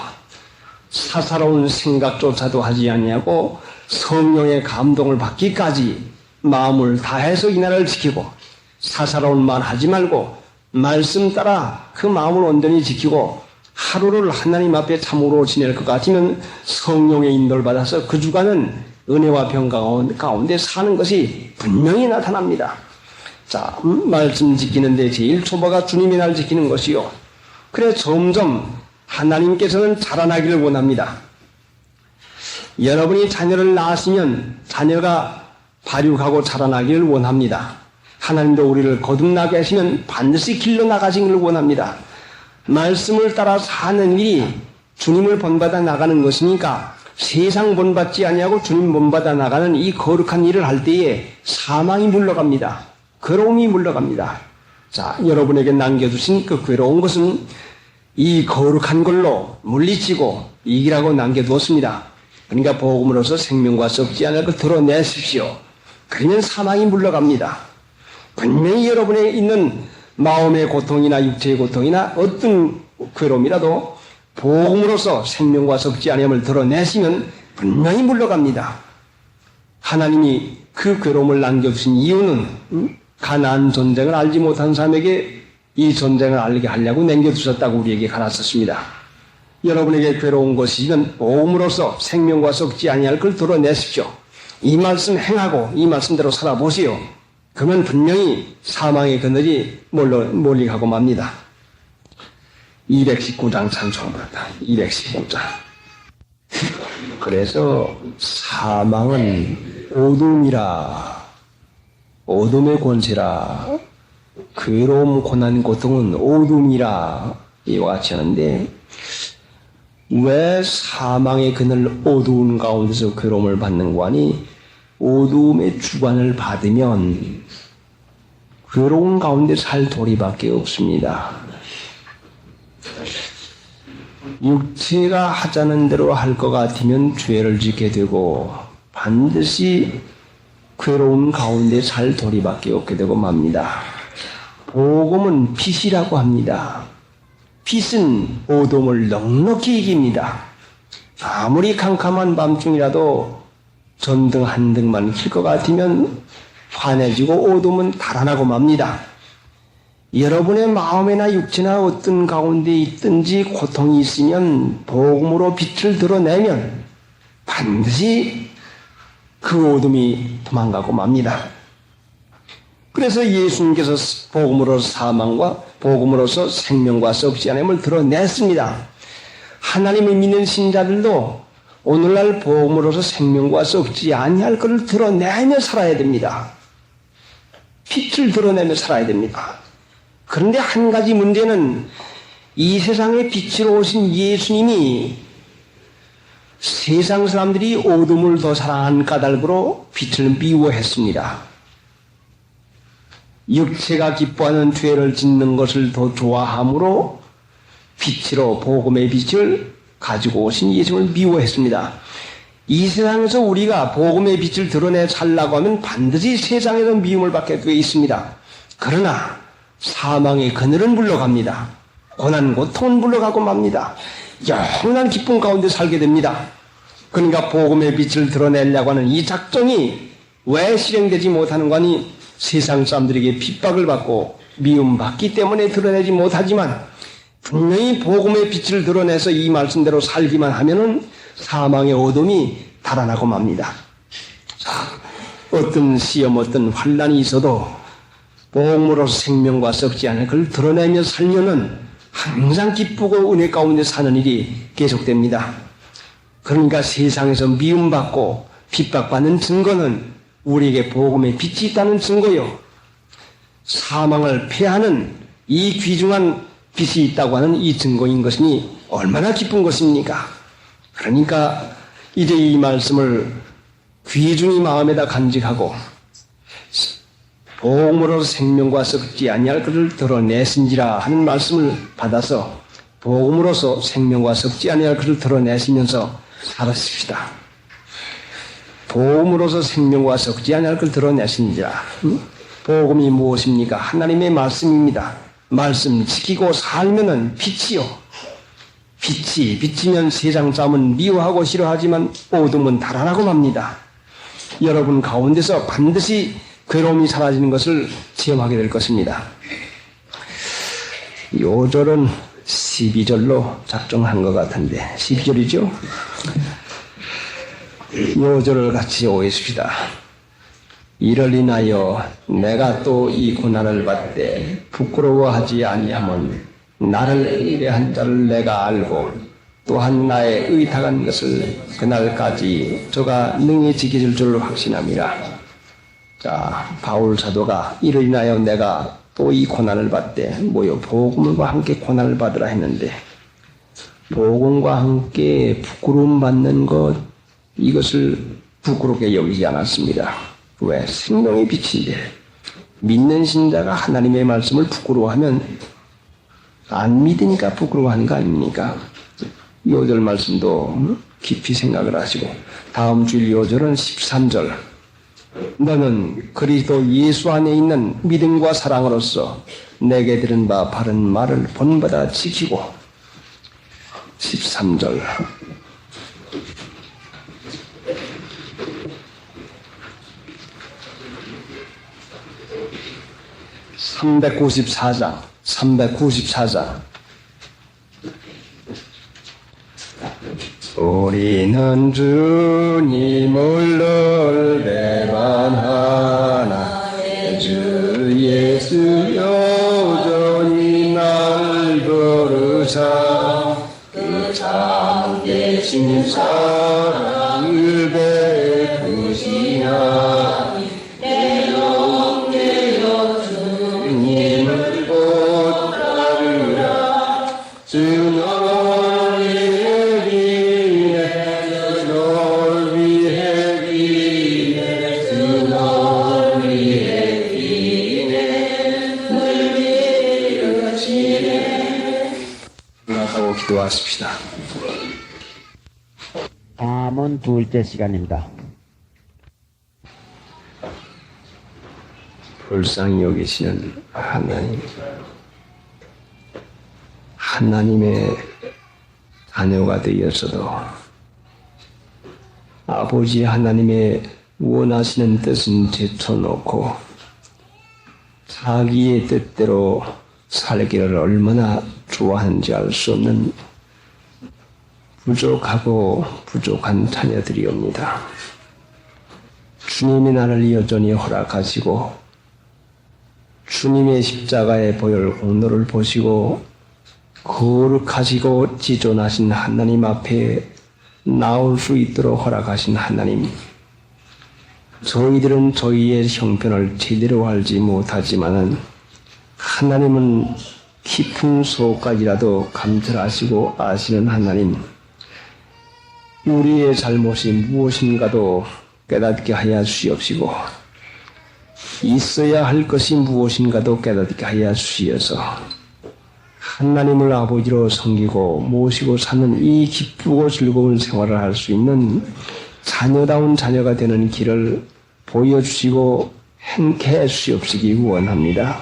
사사로운 생각조차도 하지 아니하고 성령의 감동을 받기까지 마음을 다해서 이 날을 지키고, 사사로운 말 하지 말고 말씀 따라 그 마음을 온전히 지키고 하루를 하나님 앞에 참으로 지낼 것 같으면 성령의 인도를 받아서 그 주간은 은혜와 평강 가운데 사는 것이 분명히 나타납니다. 말씀 지키는데 제일 초보가 주님의 날 지키는 것이요. 그래 점점 하나님께서는 자라나기를 원합니다. 여러분이 자녀를 낳았으면 자녀가 발육하고 자라나기를 원합니다. 하나님도 우리를 거듭나게 하시면 반드시 길러 나가시기를 원합니다. 말씀을 따라 사는 일이 주님을 본받아 나가는 것이니까 세상 본받지 아니하고 주님 본받아 나가는 이 거룩한 일을 할 때에 사망이 물러갑니다. 괴로움이 물러갑니다. 여러분에게 남겨주신 그 괴로운 것은 이 거룩한 걸로 물리치고 이기라고 남겨두었습니다. 그러니까 복음으로서 생명과 썩지 않을 것 드러내십시오. 그러면 사망이 물러갑니다. 분명히 여러분에 있는 마음의 고통이나 육체의 고통이나 어떤 괴로움이라도 복음으로서 생명과 썩지 않음을 드러내시면 분명히 물러갑니다. 하나님이 그 괴로움을 남겨주신 이유는 가나안 전쟁을 알지 못한 사람에게 이 전쟁을 알게 하려고 남겨두셨다고 우리에게 가르쳤습니다. 여러분에게 괴로운 것이면 복음으로서 생명과 썩지 아니할 걸 드러내십시오. 이 말씀 행하고 이 말씀대로 살아보시오. 그러면 분명히 사망의 그늘이 멀리 가고 맙니다. 219장 찬송합니다. 219장. 그래서 사망은 어둠이라, 어둠의 권세라, 괴로움, 고난, 고통은 어둠이라 이와 같이 하는데, 왜 사망의 그늘 어두운 가운데서 괴로움을 받는 거니? 어두움의 주관을 받으면 괴로운 가운데 살 도리밖에 없습니다. 육체가 하자는 대로 할 것 같으면 죄를 짓게 되고 반드시 괴로운 가운데 살 도리밖에 없게 되고 맙니다. 복음은 빛이라고 합니다. 빛은 어둠을 넉넉히 이깁니다. 아무리 캄캄한 밤중이라도 전등 한 등만 킬 것 같으면 환해지고 어둠은 달아나고 맙니다. 여러분의 마음이나 육체나 어떤 가운데 있든지 고통이 있으면 복음으로 빛을 드러내면 반드시 그 어둠이 도망가고 맙니다. 그래서 예수님께서 복음으로서 사망과 복음으로서 생명과 썩지 않음을 드러냈습니다. 하나님을 믿는 신자들도 오늘날 복음으로서 생명과 썩지 아니할 것을 드러내며 살아야 됩니다. 빛을 드러내며 살아야 됩니다. 그런데 한 가지 문제는 이 세상에 빛으로 오신 예수님이 세상 사람들이 어둠을 더 사랑하는 까닭으로 빛을 미워했습니다. 육체가 기뻐하는 죄를 짓는 것을 더 좋아함으로 빛으로 복음의 빛을 가지고 오신 예수님을 미워했습니다. 이 세상에서 우리가 복음의 빛을 드러내 살라고 하면 반드시 세상에서 미움을 받게 되어 있습니다. 그러나 사망의 그늘은 물러갑니다. 고난 고통은 물러가고 맙니다. 영원한 기쁨 가운데 살게 됩니다. 그러니까 복음의 빛을 드러내려고 하는 이 작정이 왜 실행되지 못하는 거니? 세상 사람들에게 핍박을 받고 미움받기 때문에 드러내지 못하지만 분명히 복음의 빛을 드러내서 이 말씀대로 살기만 하면은 사망의 어둠이 달아나고 맙니다. 자, 어떤 시험, 어떤 환난이 있어도 복음으로서 생명과 썩지 않을 그를 드러내며 살면은 항상 기쁘고 은혜 가운데 사는 일이 계속됩니다. 그러니까 세상에서 미움받고 핍박받는 증거는 우리에게 복음의 빛이 있다는 증거요. 사망을 패하는 이 귀중한 빛이 있다고 하는 이 증거인 것이니 얼마나 기쁜 것입니까? 그러니까 이제 이 말씀을 귀중히 마음에다 간직하고 복음으로 생명과 썩지 아니할 그를 드러내신지라 하는 말씀을 받아서 복음으로서 생명과 썩지 아니할 그를 드러내시면서 살아십시다. 복음으로서 생명과 썩지 아니할 그를 드러내신지라. 복음이 무엇입니까? 하나님의 말씀입니다. 말씀 지키고 살면은 빛이요. 빛이 비치면 세상 사람은 미워하고 싫어하지만 어둠은 달아나고 맙니다. 여러분 가운데서 반드시 괴로움이 사라지는 것을 체험하게 될 것입니다. 요절은 12절로 작정한 것 같은데 12절이죠? 요절을 같이 오겠습니다. 이를 인하여 내가 또 이 고난을 받되 부끄러워하지 아니하면 나를 의뢰한 자를 내가 알고 또한 나의 의탁한 것을 그날까지 저가 능히 지켜줄 줄로 확신함이라. 자, 바울 사도가 이를 인하여 내가 또 이 고난을 받되 뭐요? 복음과 함께 고난을 받으라 했는데 복음과 함께 부끄러움 받는 것 이것을 부끄럽게 여기지 않았습니다. 왜? 생명의 빛인데 믿는 신자가 하나님의 말씀을 부끄러워하면 안 믿으니까 부끄러워하는 거 아닙니까? 요절 말씀도 깊이 생각을 하시고 다음 주 요절은 13절 너는 그리스도 예수 안에 있는 믿음과 사랑으로서 내게 들은 바 바른 말을 본받아 지키고 13절 394장 우리는 주님을 늘 배반하나 주 예수 여전히 날 부르사 그 참되신 사랑을 베푸시나 기도하십시다. 다음은 둘째 시간입니다. 불쌍히 여기시는 하나님, 하나님의 자녀가 되었어도 아버지 하나님의 원하시는 뜻은 제쳐놓고 자기의 뜻대로 살기를 얼마나 좋아하는지 알 수 없는 부족하고 부족한 자녀들이옵니다. 주님이 나를 여전히 허락하시고 주님의 십자가의 보혈 공로를 보시고 거룩하시고 지존하신 하나님 앞에 나올 수 있도록 허락하신 하나님, 저희들은 저희의 형편을 제대로 알지 못하지만은 하나님은 깊은 속까지라도 감찰하시고 아시는 하나님, 우리의 잘못이 무엇인가도 깨닫게 하여 주시옵시고 있어야 할 것이 무엇인가도 깨닫게 하여 주시어서 하나님을 아버지로 섬기고 모시고 사는 이 기쁘고 즐거운 생활을 할 수 있는 자녀다운 자녀가 되는 길을 보여주시고 행케 주시옵시기 원합니다.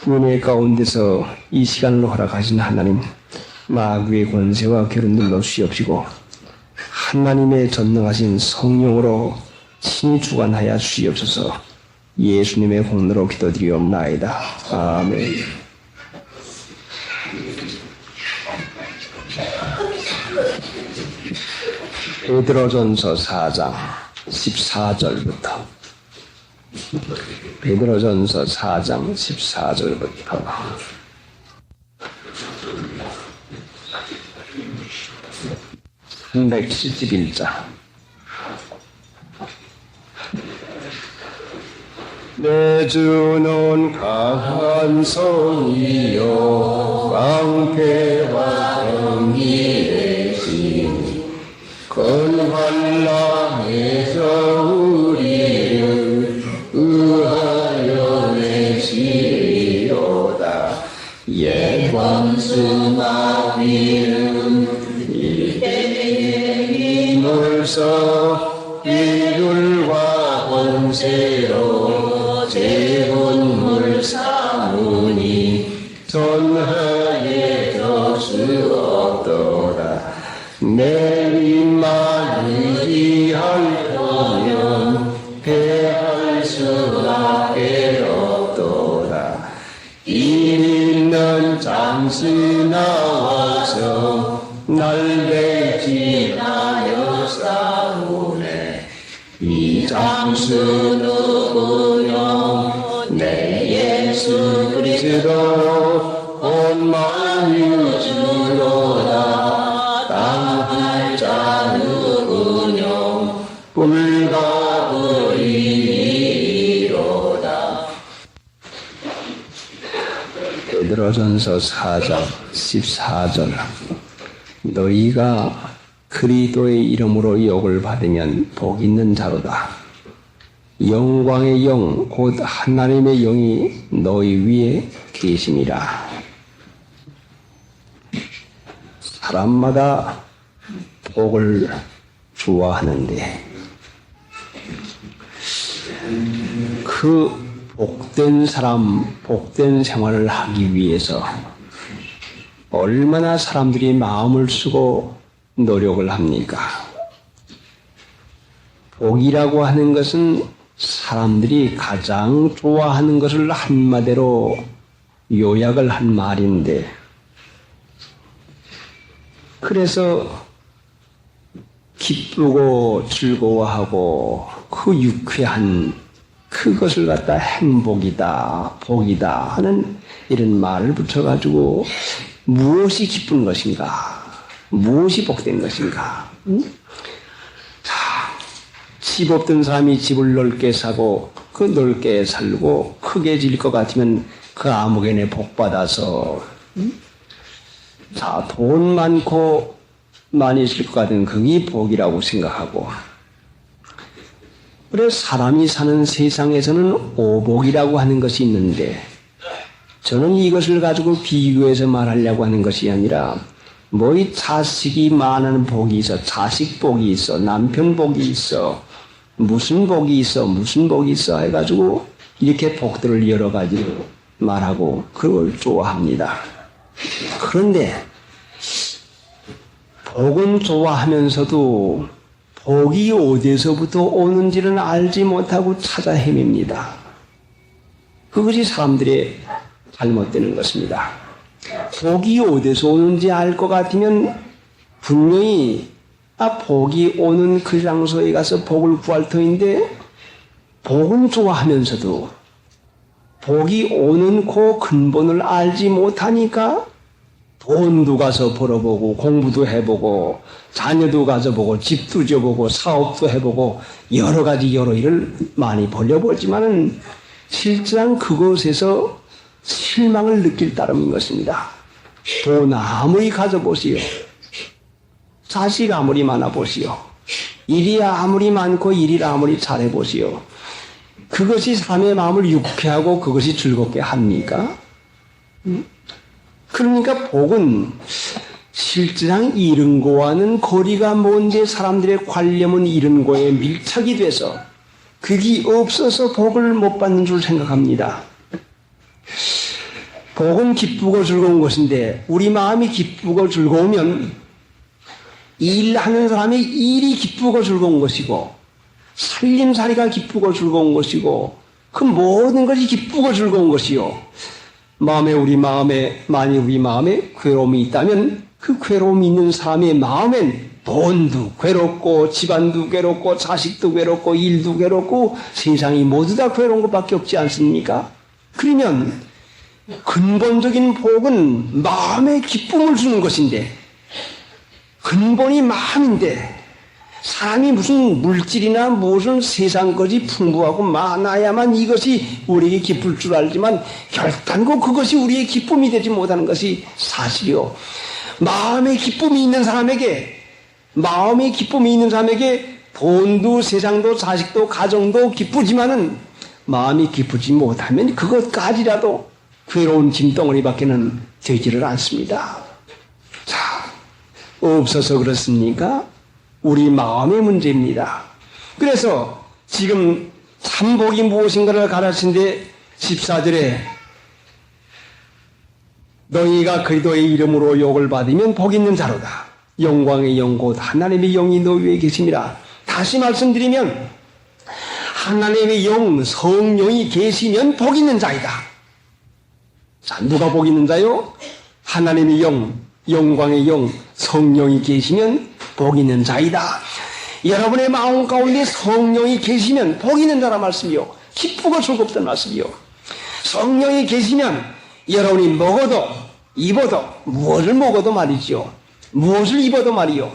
은혜 가운데서 이 시간을 허락하신 하나님, 마귀의 권세와 결을 눌러 주시옵시고 하나님의 전능하신 성령으로 친히 주관하여 주시옵소서. 예수님의 공로로 기도드리옵나이다. 아멘. 베드로전서 4장 14절부터 베드로전서 4장 14절부터 371장 내 주는 강한 성이요 방패와 정의의 신 큰 환난에서 우리를 의하여 내시리로다. 옛 원수나 위는 이때의 힘을써 일률과 권세로 재군물 삼으니 전하에 져수 없도다. 내일만 의지할 거면 패할 수밖에 없도다. 이 믿는 장수 나와서 날 대신하여 싸우네. 이 장수 누구요? 내 예수 그리스도 온 마음이 주로다. 땅할 자 누구뇨? 불가버리리로다. 베드로전서 4장 14절 너희가 그리스도의 이름으로 욕을 받으면 복 있는 자로다. 영광의 영 곧 하나님의 영이 너희 위에 계심이라. 사람마다 복을 좋아하는데 그 복된 사람, 복된 생활을 하기 위해서 얼마나 사람들이 마음을 쓰고 노력을 합니까? 복이라고 하는 것은 사람들이 가장 좋아하는 것을 한마디로 요약을 한 말인데 그래서 기쁘고 즐거워하고 그 유쾌한 그것을 갖다 행복이다, 복이다 하는 이런 말을 붙여가지고 무엇이 기쁜 것인가? 무엇이 복된 것인가? 집 없던 사람이 집을 넓게 사고 그 넓게 살고 크게 질 것 같으면 그 아무개네 복 받아서 자, 돈 많고 많이 있을 것 같은 그게 복이라고 생각하고 그래 사람이 사는 세상에서는 오복이라고 하는 것이 있는데 저는 이것을 가지고 비교해서 말하려고 하는 것이 아니라 뭐 이 자식이 많은 복이 있어 자식 복이 있어 남편 복이 있어 무슨 복이 있어 무슨 복이 있어 해가지고 이렇게 복들을 여러 가지로 말하고 그걸 좋아합니다. 그런데 복은 좋아하면서도 복이 어디서부터 오는지는 알지 못하고 찾아 헤맵니다. 그것이 사람들의 잘못되는 것입니다. 복이 어디서 오는지 알 것 같으면 분명히 복이 오는 그 장소에 가서 복을 구할 터인데 복은 좋아하면서도 복이 오는 그 근본을 알지 못하니까 돈도 가서 벌어보고 공부도 해보고 자녀도 가져보고 집도 지어보고 사업도 해보고 여러 가지 여러 일을 많이 벌려보지만은 실제상 그곳에서 실망을 느낄 따름인 것입니다. 돈 아무리 가져보시오. 자식 아무리 많아보시오. 일이 아무리 많고 일이 아무리 잘해보시오. 그것이 삶의 마음을 유쾌하고 그것이 즐겁게 합니까? 그러니까 복은 실제상 이런 거와는 거리가 먼데 사람들의 관념은 이런 거에 밀착이 돼서 그게 없어서 복을 못 받는 줄 생각합니다. 복은 기쁘고 즐거운 것인데 우리 마음이 기쁘고 즐거우면 일하는 사람의 일이 기쁘고 즐거운 것이고 살림살이가 기쁘고 즐거운 것이고 그 모든 것이 기쁘고 즐거운 것이요. 우리 마음에 만일 우리 마음에 괴로움이 있다면 그 괴로움이 있는 사람의 마음엔 돈도 괴롭고 집안도 괴롭고 자식도 괴롭고 일도 괴롭고 세상이 모두 다 괴로운 것밖에 없지 않습니까? 그러면 근본적인 복은 마음에 기쁨을 주는 것인데 근본이 마음인데 사람이 무슨 물질이나 무슨 세상 것이 풍부하고 많아야만 이것이 우리에게 기쁠 줄 알지만 결단코 그것이 우리의 기쁨이 되지 못하는 것이 사실이요. 마음의 기쁨이 있는 사람에게 돈도 세상도 자식도 가정도 기쁘지만은 마음이 기쁘지 못하면 그것까지라도 괴로운 짐덩어리밖에는 되지를 않습니다. 자, 없어서 그렇습니까? 우리 마음의 문제입니다. 그래서 지금 참복이 무엇인가를 가르치는데 14절에 너희가 그리스도의 이름으로 욕을 받으면 복 있는 자로다. 영광의 영 곧 하나님의 영이 너희 위에 계심이라. 다시 말씀드리면 하나님의 영, 성령이 계시면 복 있는 자이다. 자, 누가 복 있는 자요? 하나님의 영, 영광의 영, 성령이 계시면 복 있는 자이다. 여러분의 마음 가운데 성령이 계시면 복 있는 자란 말씀이요. 기쁘고 즐겁다는 말씀이요. 성령이 계시면 여러분이 먹어도 입어도 무엇을 먹어도 말이죠. 무엇을 입어도 말이요.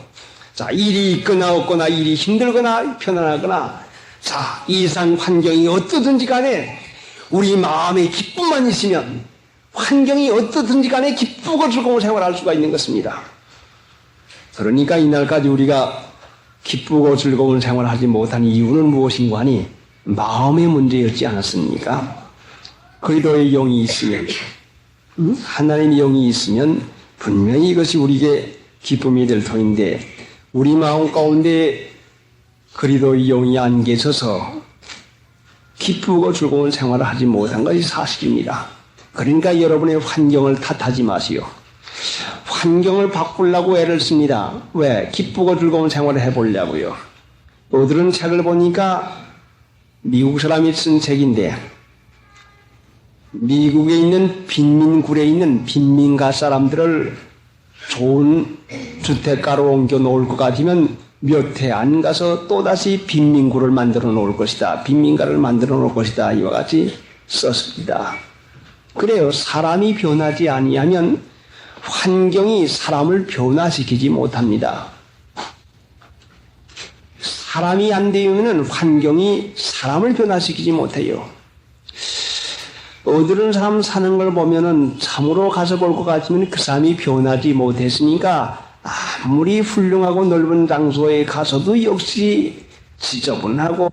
자, 일이 있거나 없거나 일이 힘들거나 편안하거나 자, 이상 환경이 어떠든지 간에 우리 마음에 기쁨만 있으면 환경이 어떠든지 간에 기쁘고 즐거운 생활을 할 수가 있는 것입니다. 그러니까 이날까지 우리가 기쁘고 즐거운 생활을 하지 못한 이유는 무엇인가 하니 마음의 문제였지 않았습니까? 그리스도의 영이 있으면 하나님의 영이 있으면 분명히 이것이 우리에게 기쁨이 될 터인데 우리 마음 가운데 그리스도의 영이 안 계셔서 기쁘고 즐거운 생활을 하지 못한 것이 사실입니다. 그러니까 여러분의 환경을 탓하지 마시오. 환경을 바꾸려고 애를 씁니다. 왜? 기쁘고 즐거운 생활을 해보려고요. 어들은 책을 보니까 미국 사람이 쓴 책인데 미국에 있는 빈민굴에 있는 빈민가 사람들을 좋은 주택가로 옮겨 놓을 것 같으면 몇 해 안 가서 또다시 빈민굴을 만들어 놓을 것이다. 빈민가를 만들어 놓을 것이다. 이와 같이 썼습니다. 그래요. 사람이 변하지 아니하면 환경이 사람을 변화시키지 못합니다. 사람이 안 되면 환경이 사람을 변화시키지 못해요. 어디른 사람 사는 걸 보면은 참으로 가서 볼 것 같으면 그 사람이 변하지 못했으니까 아무리 훌륭하고 넓은 장소에 가서도 역시 지저분하고